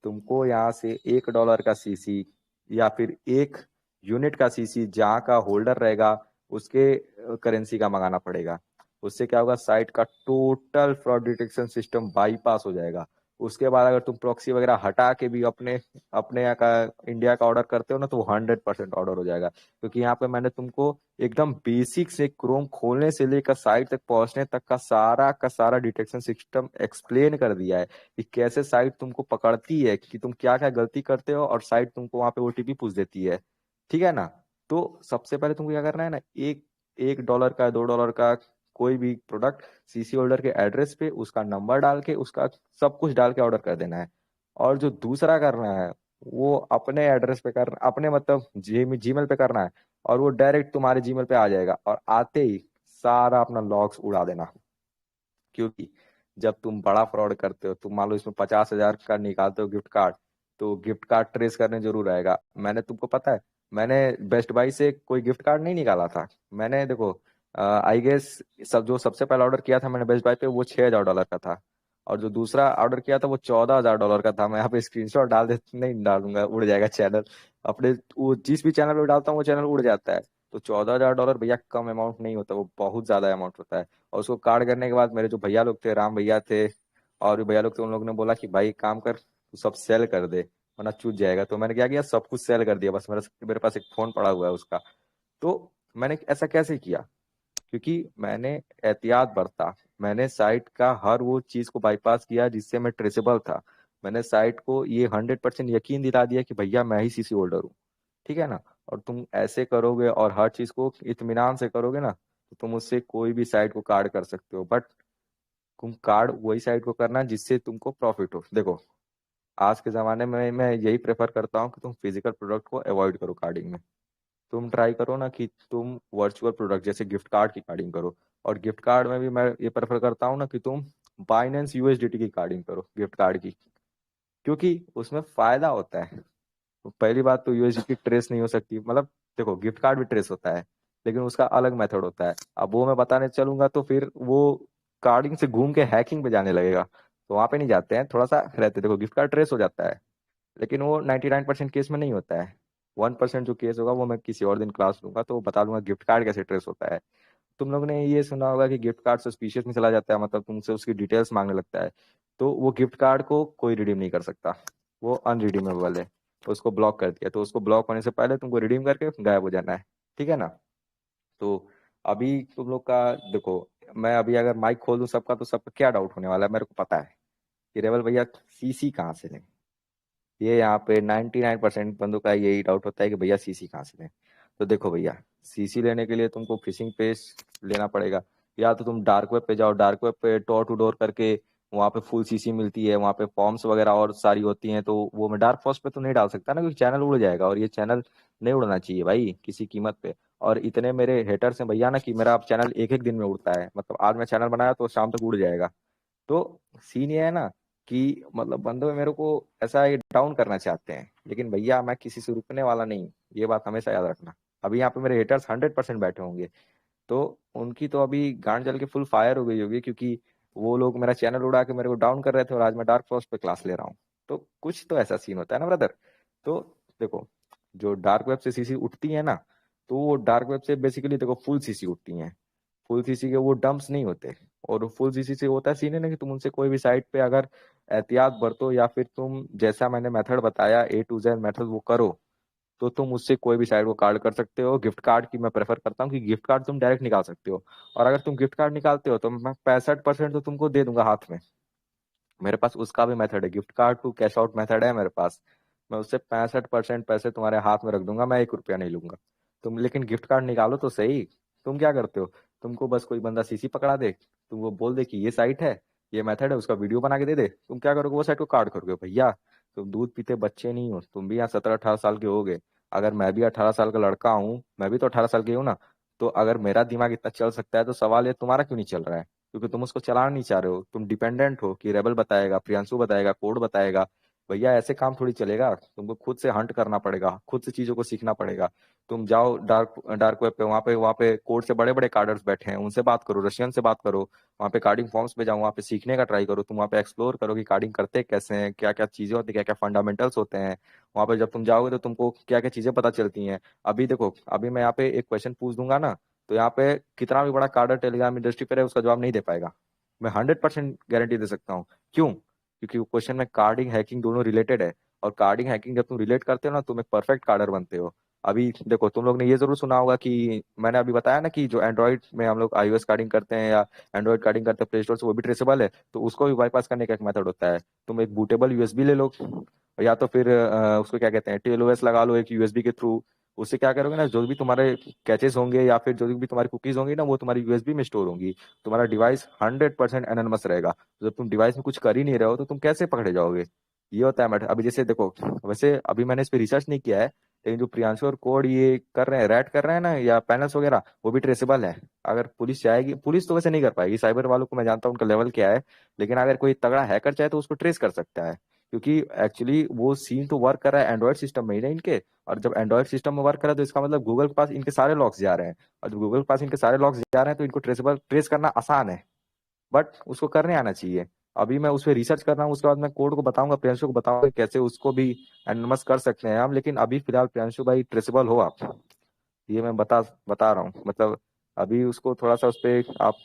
तुमको यहाँ से $1 का सीसी या फिर 1 यूनिट का सीसी जहाँ का होल्डर रहेगा, उसके करेंसी का मंगाना पड़ेगा। उससे क्या होगा, साइट का total fraud detection system bypass हो जाएगा। उसके बाद अगर तुम प्रॉक्सी वगैरह हटा के भी अपने अपने यहाँ का इंडिया का ऑर्डर करते हो ना, तो वो 100% ऑर्डर हो जाएगा। क्योंकि यहाँ पे मैंने तुमको एकदम बेसिक से क्रोम खोलने से लेकर साइट तक पहुंचने तक का सारा डिटेक्शन सिस्टम एक्सप्लेन कर दिया है कि कैसे साइट तुमको पकड़ती है, कि तुम क्या क्या गलती करते हो, और साइट तुमको वहां पे ओटीपी पूछ देती है, ठीक है ना। तो सबसे पहले तुमको क्या करना है ना, एक $1 का $2 का कोई भी प्रोडक्ट सीसी होल्डर के एड्रेस पे उसका नंबर डाल के, उसका सब कुछ डाल के ऑर्डर कर देना है। और जो दूसरा करना है, वो अपने एड्रेस पे करना, अपने मतलब जीमेल पे करना है। और वो डायरेक्ट तुम्हारे जीमेल पे आ जाएगा, और आते ही सारा अपना लॉग्स उड़ा देना। क्योंकि जब तुम बड़ा फ्रॉड करते हो, तुम मान लो इसमें 50,000 का निकालते हो गिफ्ट कार्ड, तो गिफ्ट कार्ड ट्रेस करने जरूर आएगा। मैंने तुमको पता है, मैंने बेस्ट बाई से कोई गिफ्ट कार्ड नहीं निकाला था। मैंने देखो, आई गेस सब जो सबसे पहला ऑर्डर किया था मैंने बेस्ट बाय पे, वो $6,000 का था। और जो दूसरा ऑर्डर किया था वो $14,000 का था। मैं यहाँ पे स्क्रीनशॉट डाल दे, नहीं डालूंगा, उड़ जाएगा चैनल। अपने वो जिस भी चैनल पे डालता हूँ वो चैनल उड़ जाता है। तो $14,000 भैया कम अमाउंट नहीं होता, वो बहुत ज्यादा अमाउंट होता है। और उसको कार्ड करने के बाद मेरे जो भैया लोग थे, राम भैया थे और भी भैया लोग थे, उन लोगों ने बोला कि भाई काम कर, तू सब सेल कर दे वरना चूत जाएगा। तो मैंने क्या किया, सब कुछ सेल कर दिया। बस मेरे मेरे पास एक फोन पड़ा हुआ है उसका। तो मैंने ऐसा कैसे किया, क्योंकि मैंने एहतियात बरता, मैंने साइट का हर वो चीज को बाईपास किया जिससे मैं ट्रेसेबल था। मैंने साइट को ये 100% यकीन दिला दिया कि भैया मैं ही सीसी होल्डर हूँ, ठीक है ना। और तुम ऐसे करोगे और हर चीज को इत्मीनान से करोगे ना, तो तुम उससे कोई भी साइट को कार्ड कर सकते हो। बट तुम कार्ड वही साइट को करना जिससे तुमको प्रॉफिट हो। देखो, आज के ज़माने में मैं यही प्रेफर करता हूँ कि तुम फिजिकल प्रोडक्ट को अवॉइड करो कार्डिंग में। तुम ट्राई करो ना कि तुम वर्चुअल प्रोडक्ट जैसे गिफ्ट कार्ड की कार्डिंग करो। और गिफ्ट कार्ड में भी मैं ये प्रेफर करता हूँ ना कि तुम बाइनेंस यूएसडीटी की कार्डिंग करो गिफ्ट कार्ड की, क्योंकि उसमें फायदा होता है। तो पहली बात तो यूएसडीटी ट्रेस नहीं हो सकती, मतलब देखो गिफ्ट कार्ड भी ट्रेस होता है, लेकिन उसका अलग मेथड होता है। अब वो मैं बताने चलूंगा तो फिर वो कार्डिंग से घूम के हैकिंग पे जाने लगेगा, तो वहां पे नहीं जाते हैं। थोड़ा सा रहते, देखो गिफ्ट कार्ड ट्रेस हो जाता है, लेकिन वो 99% केस में नहीं होता है। 1% जो केस होगा वो मैं किसी और दिन क्लास लूंगा तो बता दूंगा गिफ्ट कार्ड कैसे ट्रेस होता है। तुम लोग ने ये सुना होगा कि गिफ्ट कार्ड सस्पिशियस में चला जाता है, मतलब तुमसे उसकी डिटेल्स मांगने लगता है, तो वो गिफ्ट कार्ड को कोई रिडीम नहीं कर सकता, वो अनरिडीमेबल है। तो उसको ब्लॉक कर दिया, तो उसको ब्लॉक होने से पहले तुमको रिडीम करके गायब हो जाना है, ठीक है ना। तो अभी तुम लोग का देखो, मैं अभी अगर माइक खोल दूं सबका तो सबका क्या डाउट होने वाला है मेरे को पता है कि रेवल भैया सीसी कहाँ से लें। ये यहाँ पे 99% बंदों का यही डाउट होता है कि भैया सीसी कहाँ से लें। तो देखो भैया, सीसी लेने के लिए तुमको फिशिंग पेज लेना पड़ेगा, या तो तुम डार्क वेब पे जाओ। डार्क वेब पे डोर टू डोर करके वहाँ पे फुल सीसी मिलती है, वहाँ पे फॉर्म्स वगैरह और सारी होती हैं। तो वो मैं डार्क फॉर्स पे तो नहीं डाल सकता ना, क्योंकि चैनल उड़ जाएगा, और ये चैनल नहीं उड़ना चाहिए भाई किसी कीमत पे। और इतने मेरे हेटर्स हैं भैया ना कि मेरा अब चैनल एक एक दिन में उड़ता है, मतलब आज मैं चैनल बनाया तो शाम तक उड़ जाएगा। तो सीन ये है ना कि मतलब बंदे मेरे को ऐसा डाउन करना चाहते हैं, लेकिन भैया मैं किसी से रुकने वाला नहीं, ये बात हमेशा याद रखना। अभी यहाँ पे मेरे हेटर्स 100% बैठे होंगे, तो उनकी तो अभी गांड जल के फुल फायर हो गई होगी, क्योंकि वो लोग मेरा चैनल उड़ा के मेरे को डाउन कर रहे थे और आज मैं डार्क फॉरेस्ट पे क्लास ले रहा हूँ। तो कुछ तो ऐसा सीन होता है ना ब्रदर। तो देखो, जो डार्क वेब से सीसी उठती है ना, तो वो डार्क वेब से बेसिकली देखो फुल सीसी उठती है। फुल सीसी के वो डंप्स नहीं होते। और फुल सीसी से होता है सीन है ना कि तुम उनसे कोई भी साइट पे अगर एहतियात बरतो, या फिर तुम जैसा मैंने मेथड बताया A to Z मेथड वो करो, तो तुम उससे कोई भी साइट को कार्ड कर सकते हो। गिफ्ट कार्ड की मैं प्रेफर करता हूँ कि गिफ्ट कार्ड तुम डायरेक्ट निकाल सकते हो। और अगर तुम गिफ्ट कार्ड निकालते हो तो मैं 65% तो तुमको दे दूंगा हाथ में। मेरे पास उसका भी मेथड है, gift card to cash out method है मेरे पास। मैं उससे 65% पैसे तुम्हारे हाथ में रख दूंगा, मैं 1 रुपया नहीं लूंगा। तुम लेकिन गिफ्ट कार्ड निकालो तो सही। तुम क्या करते हो, तुमको बस कोई बंदा सीसी पकड़ा दे, तुमको बोल दे कि ये साइट है, ये मेथड है, उसका वीडियो बना के दे दे, तुम क्या करोगे, वो साइट को कार्ड करोगे। भैया तुम दूध पीते बच्चे नहीं हो, तुम भी यहाँ 17-18 साल के हो गए। अगर मैं भी 18 साल का लड़का हूँ, मैं भी तो 18 साल की हूँ ना। तो अगर मेरा दिमाग इतना चल सकता है तो सवाल ये तुम्हारा क्यों नहीं चल रहा है, क्योंकि तुम उसको चलाना नहीं चाह रहे हो। तुम डिपेंडेंट हो कि रेबल बताएगा, प्रियांशु बताएगा, कोड बताएगा। भैया ऐसे काम थोड़ी चलेगा, तुमको खुद से हंट करना पड़ेगा, खुद से चीजों को सीखना पड़ेगा। तुम जाओ डार्क डार्क वेब पे, वहाँ पे कोड से बड़े बड़े कार्डर्स बैठे हैं, उनसे बात करो, रशियन से बात करो। वहाँ पे कार्डिंग फॉर्म्स पे जाओ, वहाँ पे सीखने का ट्राई करो। तुम वहाँ पे एक्सप्लोर करो कि कार्डिंग करते कैसे हैं, क्या क्या चीजें होती है, क्या क्या फंडामेंटल्स होते हैं। वहाँ पे जब तुम जाओगे तो तुमको क्या क्या चीजें पता चलती हैं। अभी देखो, अभी मैं यहाँ पे एक क्वेश्चन पूछ दूंगा ना, तो यहाँ पे कितना भी बड़ा कार्डर टेलीग्राम इंडस्ट्री पे रहे उसका जवाब नहीं दे पाएगा। मैं 100% गारंटी दे सकता हूँ। क्यों? क्योंकि वो क्वेश्चन में कार्डिंग हैकिंग दोनों रिलेटेड है। और कार्डिंग हैकिंग जब तुम रिलेट करते हो ना, तुम एक परफेक्ट कार्डर बनते हो। अभी देखो, तुम लोग ने ये जरूर सुना होगा कि मैंने अभी बताया ना कि जो एंड्रॉइड में हम लोग iOS कार्डिंग करते हैं या एंड्रॉइड कार्डिंग करते हैं प्ले स्टोर से, वो भी ट्रेसेबल है। तो उसको भी बाईपास करने का एक मेथड होता है। तुम एक बूटेबल यूएसबी ले लो, या तो फिर उसको क्या कहते हैं, टेलओएस लगा लो एक यूएसबी के थ्रू। उससे क्या करोगे ना, जो भी तुम्हारे कैचेस होंगे या फिर जो भी तुम्हारी कुकीज होंगी ना, वो तुम्हारी यूएसबी में स्टोर होंगी। तुम्हारा डिवाइस 100% एनोनिमस रहेगा। तो जब तुम डिवाइस में कुछ कर ही नहीं रहे हो तो तुम कैसे पकड़े जाओगे। ये होता है मैटर। अभी जैसे देखो, वैसे अभी मैंने इस पे रिसर्च नहीं किया है, लेकिन जो प्रियांशु और कोड ये कर रहे हैं, रैट कर रहे हैं ना, या पैनल्स वगैरह, वो भी ट्रेसेबल है। अगर पुलिस चाहेगी, पुलिस तो वैसे नहीं कर पाएगी, साइबर वालों को मैं जानता हूँ उनका लेवल क्या है। लेकिन अगर कोई तगड़ा हैकर चाहे तो उसको ट्रेस कर सकता है, क्योंकि एक्चुअली वो सीन तो वर्क कर रहा है एंड्रॉइड सिस्टम में ही ना इनके। और जब एंड्रॉइड सिस्टम में वर्क कर रहा है तो इसका मतलब गूगल के पास इनके सारे लॉग्स जा रहे हैं। और जब गूगल के पास इनके सारे लॉग्स जा रहे हैं तो इनको ट्रेस करना आसान है। बट उसको करने आना चाहिए। अभी मैं उस पर रिसर्च कर रहा हूँ, उसके बाद मैं कोड को बताऊंगा, प्रियांशु को बताऊंगा कि कैसे उसको भी एनोनिमस कर सकते हैं हम। लेकिन अभी फिलहाल प्रियांशु भाई ट्रेसेबल हो आप, ये मैं बता बता रहा हूँ। मतलब अभी उसको थोड़ा सा उस पर आप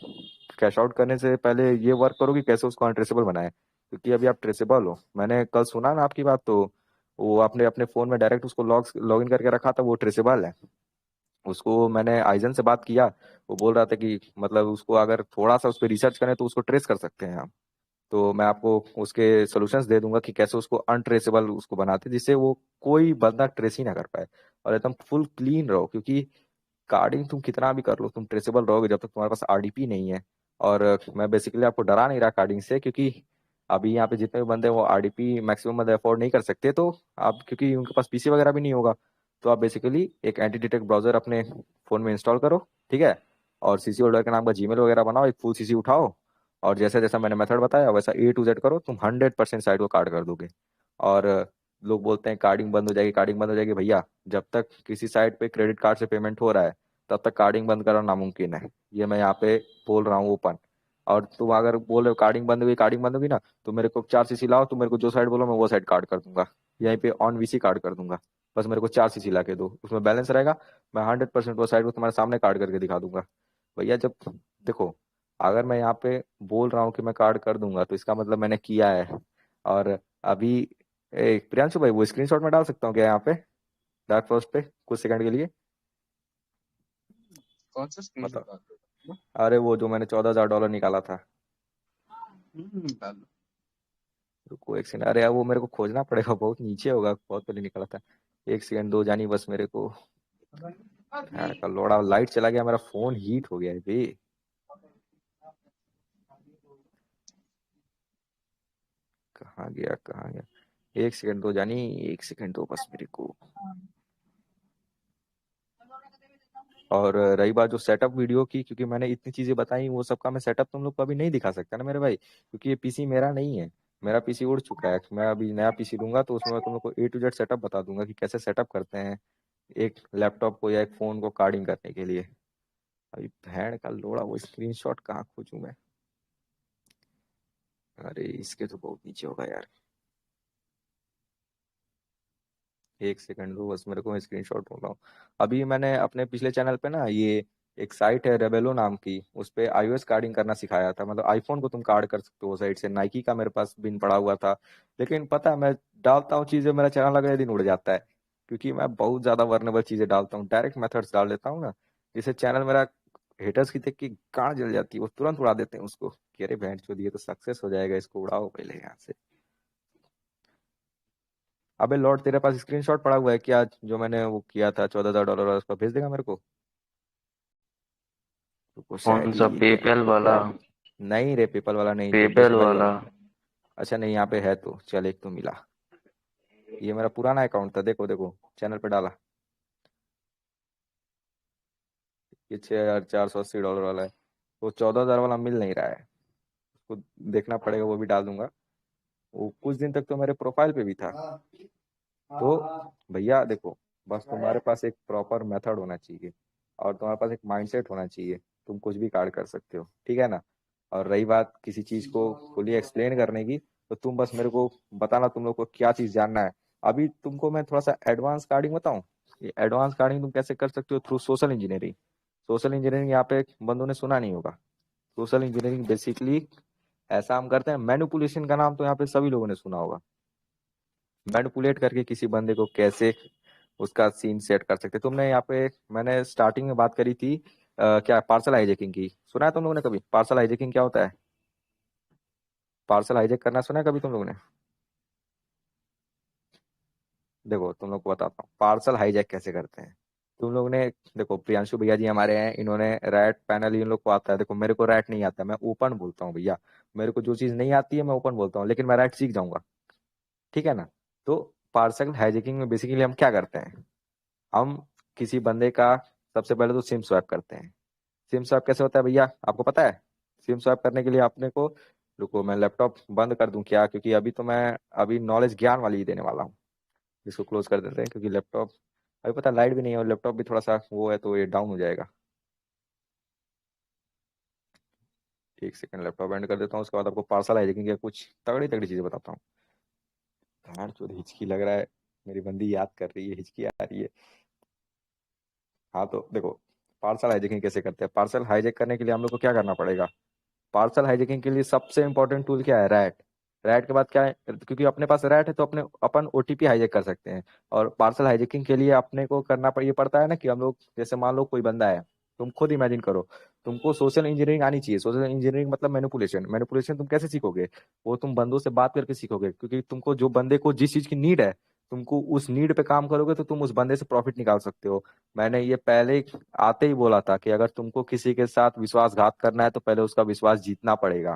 कैश आउट करने से पहले ये वर्क करो कि कैसे उसको अनट्रेसेबल बनाए, क्योंकि अभी आप ट्रेसेबल हो। मैंने कल सुना ना आपकी बात, तो वो आपने अपने फोन में डायरेक्ट उसको लॉग इन करके रखा था, वो ट्रेसेबल है। उसको मैंने आइजन से बात किया, वो बोल रहा था कि मतलब उसको अगर थोड़ा सा उस पर रिसर्च करें तो उसको ट्रेस कर सकते हैं हम। तो मैं आपको उसके सॉल्यूशंस दे दूंगा कि कैसे उसको अनट्रेसेबल उसको बनाते जिससे वो कोई बंदा ट्रेस ही ना कर पाए और एकदम फुल क्लीन रहो, क्योंकि कार्डिंग तुम कितना भी कर लो तुम ट्रेसेबल रहोगे जब तक तुम्हारे पास आरडीपी नहीं है। और मैं बेसिकली आपको डरा नहीं रहा कार्डिंग से, क्योंकि अभी यहाँ पे जितने भी बंदे हैं वो आरडीपी मैक्सिमम बंदे अफोर्ड नहीं कर सकते, तो आप क्योंकि उनके पास पीसी वगैरह भी नहीं होगा, तो आप बेसिकली एक एंटी डिटेक्ट ब्राउजर अपने फोन में इंस्टॉल करो, ठीक है। और सीसी होल्डर के नाम का जीमेल वगैरह बनाओ, एक फुल सीसी उठाओ, और जैसा जैसा मैंने मेथड बताया वैसा A to Z करो, तुम 100% साइट को कार्ड कर दोगे। और लोग बोलते हैं कार्डिंग बंद हो जाएगी, कार्डिंग बंद हो जाएगी, भैया जब तक किसी साइट पे क्रेडिट कार्ड से पेमेंट हो रहा है तब तक कार्डिंग बंद करना नामुमकिन है, ये मैं यहाँ पे बोल रहा हूँ ओपन। और तुम अगर बोल रहे हो कार्डिंग बंद हुई, कार्डिंग बंद होगी ना, तो मेरे को 4 सीसी लाओ, तुम मेरे को जो साइड बोलो मैं वो साइड कार्ड कर दूंगा, यहीं पे ऑन वीसी कार्ड कर दूंगा। बस मेरे को 4 सीसी ला के दो, उसमें बैलेंस रहेगा, मैं 100% वो साइड को तुम्हारे सामने कार्ड करके दिखा दूंगा। भैया जब देखो, अगर मैं यहाँ पे बोल रहा हूँ कि मैं कार्ड कर दूंगा तो इसका मतलब मैंने किया है। और अभी प्रियांशु भाई वो स्क्रीनशॉट में डाल सकता हूँ क्या यहाँ पे डार्क पोस्ट पे कुछ सेकंड के लिए? कौन सा बताओ। स्क्रीनशॉट डाल दो? अरे वो जो मैंने $14,000 निकाला था। डाल दो। रुको एक सेकंड, अरे यार वो मेरे को खोजना पड़ेगा, बहुत नीचे होगा, बहुत पहले निकाला था। एक सेकंड दो जानी बस मेरे को। यार का लोड़ा लाइट चला गया, मेरा फोन हीट हो गया है बे। कहाँ गया कहाँ गया? एक सेकंड दो जानी, एक सेकंड दो बस मेरे को। और रही बात जो सेटअप वीडियो की, क्योंकि मैंने इतनी चीजें बताई वो सब का मैं सेटअप तुम लोग को अभी नहीं दिखा सकता ना मेरे भाई, क्योंकि ये पीसी मेरा नहीं है। मेरा पीसी उड़ चुका है, मैं अभी नया पीसी लूंगा तो उसमें मैं तुम लोग को A to Z सेटअप बता दूंगा कि कैसे सेटअप करते हैं एक लैपटॉप को या एक फोन को कार्डिंग करने के लिए। अभी भैंड का लोड़ा वो स्क्रीनशॉट कहाँ खोजूं मैं? अरे इसके तो बहुत नीचे होगा यार, एक सेकंड दो बस मेरे को, स्क्रीनशॉट ढूंढ रहा हूँ। अभी मैंने अपने पिछले चैनल पे ना ये एक साइट है रेबेलो नाम की, उस पे iOS कार्डिंग करना सिखाया था, मतलब आईफोन को तुम कार्ड कर सकते हो साइट से। नाइकी का मेरे पास बिन पड़ा हुआ था, लेकिन पता है मैं डालता हूँ चीजें मेरा चैनल अगले दिन उड़ जाता है, क्योंकि मैं बहुत ज्यादा वर्नेबल चीजें डालता हूँ, डायरेक्ट मेथड्स डाल देता हूँ ना, जिससे चैनल मेरा हेटर्स की देख के गांड जल जाती है, वो तुरंत उड़ा देते हैं उसको कि अरे भेंट चोद ये तो सक्सेस हो जाएगा, इसको उड़ाओ पहले यहाँ से। अबे लॉर्ड तेरे पास स्क्रीनशॉट पड़ा हुआ है क्या जो मैंने वो किया था $14,000 उसका भेज देगा मेरे को? रुको कौन शायद सा ये क्या है। पेपैल वाला? नहीं रे पेपल वाला नहीं, जो बेस्ट पेपैल बाई वाला। वाला। अच्छा नहीं यहाँ पे है, तो चल एक तो मिला। ये मेरा पुराना अकाउंट था, देखो देखो चैनल पे डाला। ये $6,480 वाला है, वो 14,000 वाला मिल नहीं रहा है, उसको देखना पड़ेगा, वो भी डाल दूंगा। वो कुछ दिन तक तो मेरे प्रोफाइल पे भी था। तो भैया देखो, बस तुम्हारे पास एक प्रॉपर मेथड होना चाहिए और तुम्हारे पास एक माइंडसेट होना चाहिए, तुम कुछ भी कार्ड कर सकते हो, ठीक है ना। और रही बात किसी चीज को फुली एक्सप्लेन करने की, तो तुम बस मेरे को बताना तुम लोग को क्या चीज जानना है। अभी तुमको मैं थोड़ा सा एडवांस कार्डिंग बताऊं। ये एडवांस कार्डिंग तुम कैसे कर सकते हो, through social engineering. Social engineering यहाँ पे बंदों ने सुना नहीं होगा। सोशल इंजीनियरिंग बेसिकली ऐसा हम करते हैं, मैनिपुलेशन का नाम तो यहाँ पे सभी लोगों ने सुना होगा। मैनिपुलेट करके किसी बंदे को कैसे उसका सीन सेट कर सकते। तुमने यहाँ पे मैंने स्टार्टिंग में बात करी थी क्या पार्सल हाईजैकिंग की, सुना है तुम लोगों ने कभी पार्सल हाईजैकिंग क्या होता है? पार्सल हाईजैक करना सुना है कभी तुम लोगों ने? देखो तुम लोग को बताता हूँ पार्सल हाईजैक कैसे करते हैं। तुम लोग ने देखो प्रियांशु भैया जी हमारे हैं, इन्होंने रैट पैनल इन लोग को आता है, देखो मेरे को रैट नहीं आता, मैं ओपन बोलता हूँ भैया। मेरे को जो चीज नहीं आती है मैं ओपन बोलता हूँ, लेकिन मैं रैट सीख जाऊंगा, ठीक है ना। तो पार्सल हाईजैकिंग में बेसिकली हम क्या करते हैं, हम किसी बंदे का सबसे पहले तो सिम स्वैप करते हैं। सिम स्वैप कैसे होता है भैया आपको पता है? सिम स्वैप करने के लिए आपने को, रुको मैं लैपटॉप बंद कर दूं क्या, क्योंकि अभी तो मैं अभी नॉलेज ज्ञान वाली ही देने वाला हूँ। इसको क्लोज कर देते हैं क्योंकि लैपटॉप अभी पता लाइट भी नहीं है और लैपटॉप भी थोड़ा सा वो है, तो ये डाउन हो जाएगा। एक सेकंड लैपटॉप एंड कर देता हूँ, उसके बाद आपको पार्सल आ जाएगी कुछ तगड़ी तगड़ी चीजें बताता हूँ। यार जो हिचकी लग रहा है, मेरी बंदी याद कर रही है, हिचकी आ रही है। हाँ तो देखो, पार्सल हाईजैकिंग कैसे करते हैं। पार्सल हाईजैक करने के लिए हम लोग को क्या करना पड़ेगा? पार्सल हाईजैकिंग के लिए सबसे इंपॉर्टेंट टूल क्या है? रैट। रैट के बाद क्या है, क्योंकि अपने पास रैट है तो अपने अपन ओटीपी हाईजैक कर सकते हैं। और पार्सल हाईजैकिंग के लिए अपने को करना ये पड़ता है ना कि हम लोग, जैसे मान लो कोई बंदा है, तुम खुद इमेजिन करो, तुमको सोशल इंजीनियरिंग आनी चाहिए। सोशल इंजीनियरिंग मतलब मैनिपुलेशन। मैनिपुलेशन तुम कैसे सीखोगे? वो तुम बंदों से बात करके सीखोगे, क्योंकि तुमको जो बंदे को जिस चीज की नीड है, तुमको उस नीड पे काम करोगे तो तुम उस बंदे से प्रॉफिट निकाल सकते हो। मैंने ये पहले आते ही बोला था कि अगर तुमको किसी के साथ विश्वासघात करना है तो पहले उसका विश्वास जीतना पड़ेगा,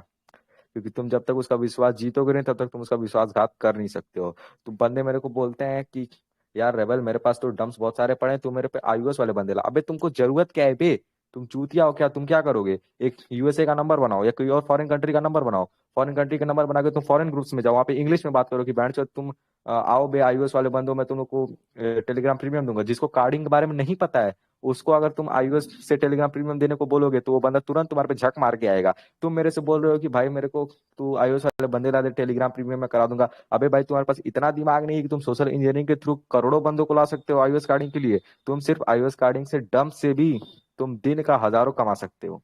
क्योंकि तुम जब तक उसका विश्वास जीतोगे नहीं तब तक तुम उसका विश्वासघात कर नहीं सकते हो। तो बंदे मेरे को बोलते हैं कि यार रेबल, मेरे पास तो डम्प्स बहुत सारे पड़े हैं, तू मेरे पे आईओएस वाले बंदे ला। अबे तुमको जरूरत क्या है बे? तुम चूतिया हो क्या? तुम क्या करोगे? एक यूएसए का नंबर बनाओ या कोई और फॉरेन कंट्री का नंबर बनाओ। फॉरेन कंट्री का नंबर बना के तुम फॉरेन ग्रुप्स में जाओ, वहाँ पे इंग्लिश में बात करो कि बैंड तुम आओ बे आईओएस वाले बंदो, मैं तुम लोग को टेलीग्राम प्रीमियम दूंगा। जिसको कार्डिंग के बारे में नहीं पता है उसको अगर तुम आईओएस से टेलीग्राम प्रीमियम देने को बोलोगे तो वो बंदा तुरंत तुम्हारे पे झक मार के आएगा। तुम मेरे से बोल रहे हो कि भाई मेरे को तू आईओएस वाले बंदे ला दे, टेलीग्राम प्रीमियम में करा दूंगा। अबे भाई तुम्हारे पास इतना दिमाग नहीं है कि तुम सोशल इंजीनियरिंग के थ्रू करोड़ों बंदों को ला सकते हो आईओएस कार्डिंग के लिए। तुम सिर्फ आईओएस कार्डिंग से डंप से भी तुम दिन का हजारों कमा सकते हो।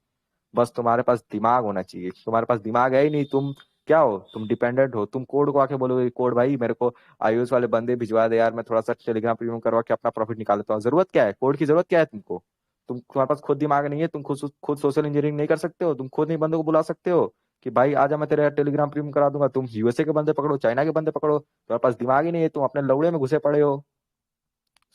बस तुम्हारे पास दिमाग होना चाहिए। तुम्हारे पास दिमाग है ही नहीं। तुम क्या हो? तुम डिपेंडेंट हो। तुम कोड को आके बोलोगे कोड भाई मेरे को आईओएस वाले बंदे भिजवा दे यार, मैं थोड़ा सा टेलीग्राम प्रीमियम करवा के अपना प्रॉफिट निकाल लेता हूँ। जरूरत क्या है? कोड की जरूरत क्या है तुमको? तुम्हारे पास खुद दिमाग नहीं है? तुम खुद सोशल इंजीनियरिंग नहीं कर सकते हो? तुम खुद नहीं बंदों को बुला सकते हो कि भाई आजा मैं तेरे टेलीग्राम प्रीमियम करा दूंगा? तुम यूएसए के बंदे पकड़ो, चाइना के बंदे पकड़ो, तुम्हारे पास दिमाग ही नहीं है। तुम अपने लौड़े में घुसे पड़े हो।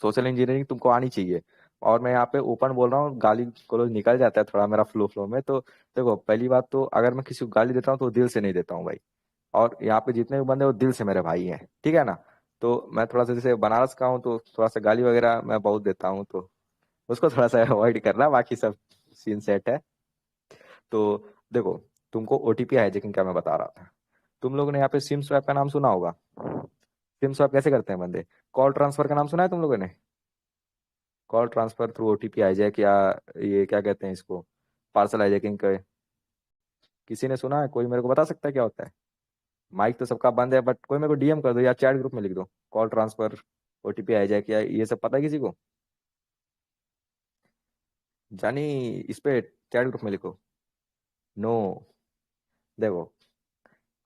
सोशल इंजीनियरिंग तुमको आनी चाहिए। और मैं यहाँ पे ओपन बोल रहा हूँ, गाली गलौज निकल जाता है थोड़ा मेरा फ्लो फ्लो में तो। देखो पहली बात तो अगर मैं किसी को गाली देता हूँ तो दिल से नहीं देता हूँ भाई। और यहाँ पे जितने भी बंदे वो दिल से मेरे भाई हैं, ठीक है ना? तो मैं थोड़ा सा जैसे बनारस का हूँ तो थोड़ा सा गाली वगैरह मैं बहुत देता हूँ, तो उसको थोड़ा सा अवॉइड करना, बाकी सब सीन सेट है। तो देखो, तुमको ओटीपी हाईजैकिंग का मैं बता रहा था। तुम लोगों ने यहाँ पे सिम स्वैप का नाम सुना होगा। सिम स्वैप कैसे करते हैं बंदे? कॉल ट्रांसफर का नाम सुना है तुम लोगों ने? Call transfer through OTP hijack, या ये क्या कहते हैं इसको, पार्सल हाईजैकिंग का किसी ने सुना है? कोई मेरे को बता सकता है क्या होता है? माइक तो सबका बंद है, बट कोई मेरे को डीएम कर दो या चैट ग्रुप में लिख दो, कॉल ट्रांसफर, ओटीपी हाईजैक, या ये सब पता है किसी को? जानी, इस पे चैट ग्रुप में लिखो। नो। देखो,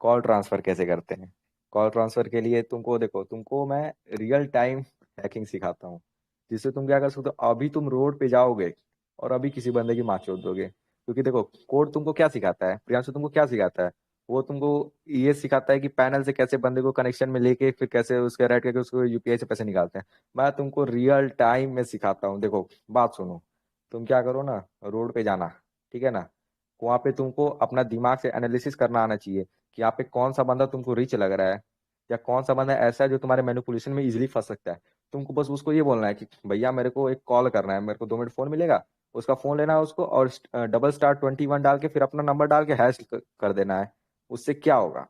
कॉल ट्रांसफर कैसे करते हैं? कॉल ट्रांसफर के लिए तुमको, देखो तुमको मैं रियल टाइम हैकिंग सिखाता हूँ, जिससे तुम क्या कर सकते हो। अभी तुम रोड पे जाओगे और अभी किसी बंदे की माँ चोद दोगे, क्योंकि देखो कोड तुमको क्या सिखाता है, प्रियांशु तुमको क्या सिखाता है? वो तुमको ये सिखाता है कि पैनल से कैसे बंदे को कनेक्शन में लेके फिर कैसे उसके रेट करके उसको यूपीआई से पैसे निकालते हैं। मैं तुमको रियल टाइम में सिखाता हूँ। देखो बात सुनो, तुम क्या करो ना, रोड पे जाना, ठीक है ना? वहां पे तुमको अपना दिमाग से एनालिसिस करना आना चाहिए कि यहाँ पे कौन सा बंदा तुमको रिच लग रहा है, या कौन सा बंदा ऐसा है जो तुम्हारे मैनिपुलेशन में इजीली फंस सकता है। तुमको बस उसको ये बोलना है कि भैया मेरे को एक कॉल करना है, मेरे को 2 मिनट फोन मिलेगा। उसका फोन लेना है उसको, और *21 डाल के फिर अपना नंबर डाल के हैश कर देना है। उससे क्या होगा?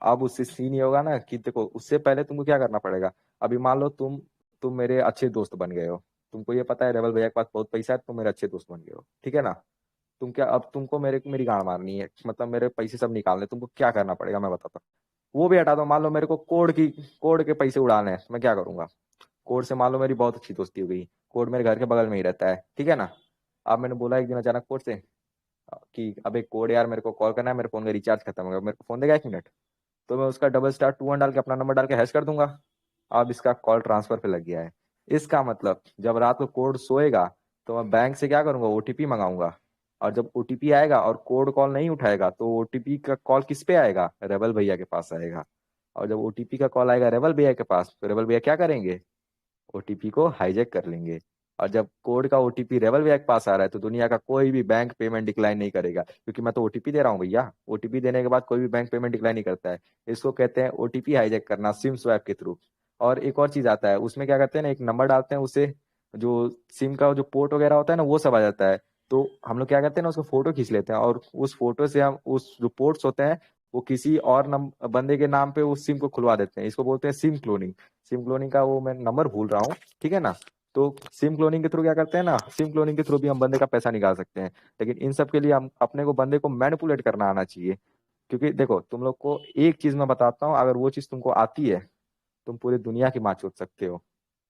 अब उससे सीन ये होगा ना कि देखो, उससे पहले तुमको क्या करना पड़ेगा। अभी मान लो तुम मेरे अच्छे दोस्त बन गए हो। तुमको ये पता है रेवल भैया के पास बहुत पैसा है, तुम मेरे अच्छे दोस्त बन गए हो, ठीक है ना? तुम क्या, अब तुमको मेरी गाड़ मारनी है, मतलब मेरे पैसे सब निकालने, तुमको क्या करना पड़ेगा मैं बताता हूँ। वो भी हटा दो, मान लो मेरे को कोड के पैसे उड़ाने हैं, मैं क्या करूंगा? कोड से मान लो मेरी बहुत अच्छी दोस्ती हो गई। कोड मेरे घर के बगल में ही रहता है, ठीक है ना? अब मैंने बोला एक दिन अचानक कोड से कि अबे कोड यार मेरे को कॉल करना है, मेरे फोन का रिचार्ज खत्म हो गया, मेरे को फोन देगा 1 मिनट? तो मैं उसका *21 डाल के अपना नंबर डाल के हैश कर दूंगा। अब इसका कॉल ट्रांसफर पे लग गया है। इसका मतलब जब रात को कोड सोएगा तो मैं बैंक से क्या करूंगा, ओटीपी मंगाऊंगा। और जब ओटीपी आएगा और कोड कॉल नहीं उठाएगा तो ओटीपी का कॉल किस पे आएगा? रेबल भैया के पास आएगा। और जब ओटीपी का कॉल आएगा रेबल भैया के पास तो रेबल भैया क्या करेंगे? ओटीपी को हाईजैक कर लेंगे। और जब कोड का ओटीपी रेवल भैया के पास आ रहा है तो दुनिया का कोई भी बैंक पेमेंट डिक्लाइन नहीं करेगा, क्योंकि मैं तो ओटीपी दे रहा हूँ भैया। ओटीपी देने के बाद कोई भी बैंक पेमेंट डिक्लाइन नहीं करता है। इसको कहते हैं ओटीपी हाईजैक करना, सिम स्वैप के थ्रू। और एक और चीज आता है उसमें, क्या करते हैं ना, एक नंबर डालते हैं, उससे जो सिम का जो पोर्ट वगैरह होता है ना वो सब आ जाता है। तो हम लोग क्या करते हैं ना, उसको फोटो खींच लेते हैं, और उस फोटो से हम उस जो पोर्ट्स होते हैं वो किसी और बंदे के नाम पे उस सिम को खुलवा देते हैं। इसको बोलते हैं सिम क्लोनिंग। सिम क्लोनिंग का वो मैं नंबर भूल रहा हूँ, ठीक है ना? तो सिम क्लोनिंग के थ्रू क्या करते हैं ना, सिम क्लोनिंग के थ्रू भी हम बंदे का पैसा निकाल सकते हैं। लेकिन इन सब के लिए हम अपने को बंदे को मैनिपुलेट करना आना चाहिए। क्योंकि देखो तुम लोग को एक चीज मैं बताता हूँ, अगर वो चीज तुमको आती है तुम पूरी दुनिया की माँ चोद सकते हो।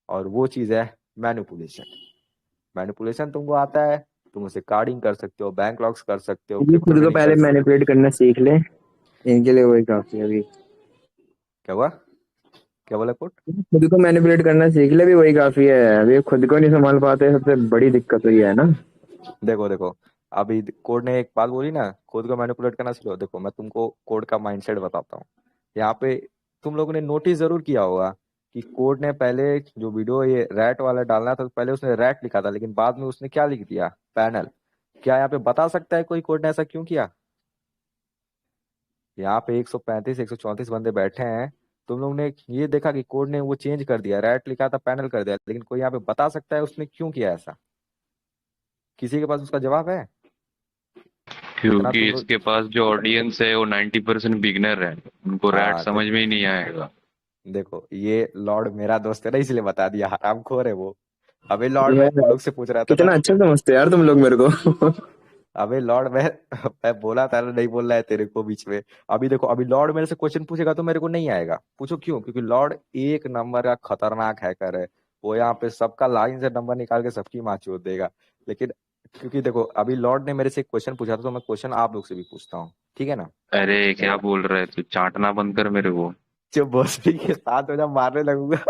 और वो चीज है मैनिपुलेशन। मैनिपुलेशन तुमको आता है, तुम उसे कार्डिंग कर सकते हो, बैंक लॉक्स कर सकते हो, ये क्रिप्टो खुद को ट्रेडिंग कर पहले सकते मैनिपुलेट करना सीख ले। इनके लिए वही काफी है अभी। क्या हुआ? क्या बोला कोट? खुद को मैनिपुलेट करना सीख ले, भी वही काफी है। अभी खुद को नहीं संभाल पाते, सबसे बड़ी दिक्कत हुई है ना। देखो देखो, अभी कोड ने एक बात बोली ना, खुद को मैनिपुलेट करना सीखो। देखो मैं तुमको कोड का माइंडसेट बताता हूँ। यहाँ पे तुम लोगों ने नोटिस जरूर किया होगा कि कोड ने पहले जो वीडियो ये रैट वाला डालना था तो पहले उसने रैट लिखा था, लेकिन बाद में उसने क्या लिख दिया? पैनल। क्या यहाँ पे बता सकता है कोई कोड ने ऐसा क्यों किया? यहाँ पे 135 134 बंदे बैठे हैं, तुम लोग ने ये देखा कि कोड ने वो चेंज कर दिया, रैट लिखा था पैनल कर दिया, लेकिन कोई यहाँ पे बता सकता है उसने क्यों किया ऐसा? किसी के पास उसका जवाब है? इतना क्योंकि तुम लोग। इसके पास जो ऑडियंस है वो 90% बिगनर है, उनको रैट हाँ समझ में ही नहीं आएगा। देखो ये लॉर्ड मेरा दोस्त है ना, इसलिए बता दिया, हरामखोर है वो। अबे लॉर्ड मैं तुम यार लोग से पूछ रहा था कितना ना। अच्छा समझते हो यार तुम लोग मेरे को। अबे लॉर्ड मैं बोला था ना, नहीं बोल रहा है तेरे को बीच में। अभी देखो, अभी लॉर्ड मेरे से क्वेश्चन पूछेगा तो मेरे को नहीं आएगा। पूछो क्यों? क्योंकि लॉर्ड एक नंबर का खतरनाक हैकर है। वो यहाँ पे सबका लाइन से नंबर निकाल के सबकी माँ चोद देगा। लेकिन क्योंकि देखो, अभी लॉर्ड ने मेरे से एक क्वेश्चन पूछा था तो मैं क्वेश्चन आप लोग से भी पूछता हूँ, ठीक है ना? अरे क्या बोल रहा है तू, चाटना बंद कर मेरे को। जो भोसड़ी के साथ में जब मारने लगूंगा।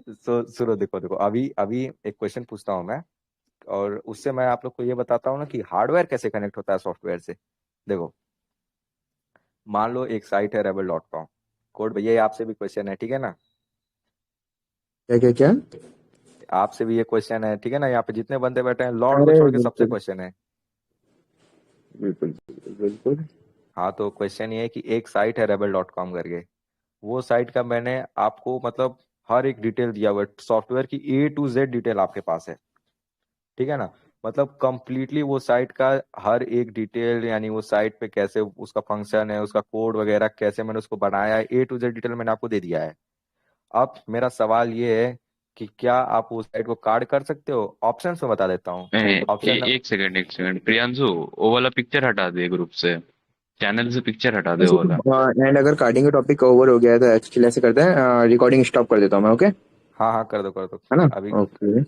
सुनो, देखो देखो, अभी अभी एक क्वेश्चन पूछता हूँ मैं, और उससे मैं आप लोग को ये बताता हूँ ना कि हार्डवेयर कैसे कनेक्ट होता है सॉफ्टवेयर से। देखो, मान लो एक साइट है rebel.com। कोड भैया ये आपसे भी क्वेश्चन है, ठीक है ना? क्या क्या क्या? आपसे भी ये क्वेश्चन है, ठीक है ना? यहाँ पे जितने बंदे बैठे हैं, लॉर्ड को अरे छोड़ के सबसे बिल्कुल क्वेश्चन है। बिल्कुल बिल्कुल। हाँ तो क्वेश्चन ये है कि एक साइट है rebel.com करके। वो साइट का मैंने आपको मतलब हर एक डिटेल दिया हुआ है, सॉफ्टवेयर की A to Z डिटेल आपके पास है, ठीक है ना? मतलब कंप्लीटली वो साइट का हर एक डिटेल, यानी वो साइट पे कैसे उसका फंक्शन है, उसका कोड वगैरह कैसे मैंने उसको बनाया है, A to Z डिटेल मैंने आपको दे दिया है। अब मेरा सवाल ये है कि क्या आप उस साइट को कार्ड कर सकते हो? ऑप्शन में बता देता हूँ। ऑप्शन। एक सेकंड, एक सेकंड प्रियांशु, वो वाला पिक्चर हटा दे ग्रुप से, चैनल से पिक्चर हटा दे वो वाला। एंड अगर कार्डिंग का टॉपिक ओवर हो गया है तो एक्चुअली ऐसे करते हैं, रिकॉर्डिंग स्टॉप कर देता हूँ मैं, ओके? हाँ हाँ, कर दो कर दो। है ना? अभी ओके।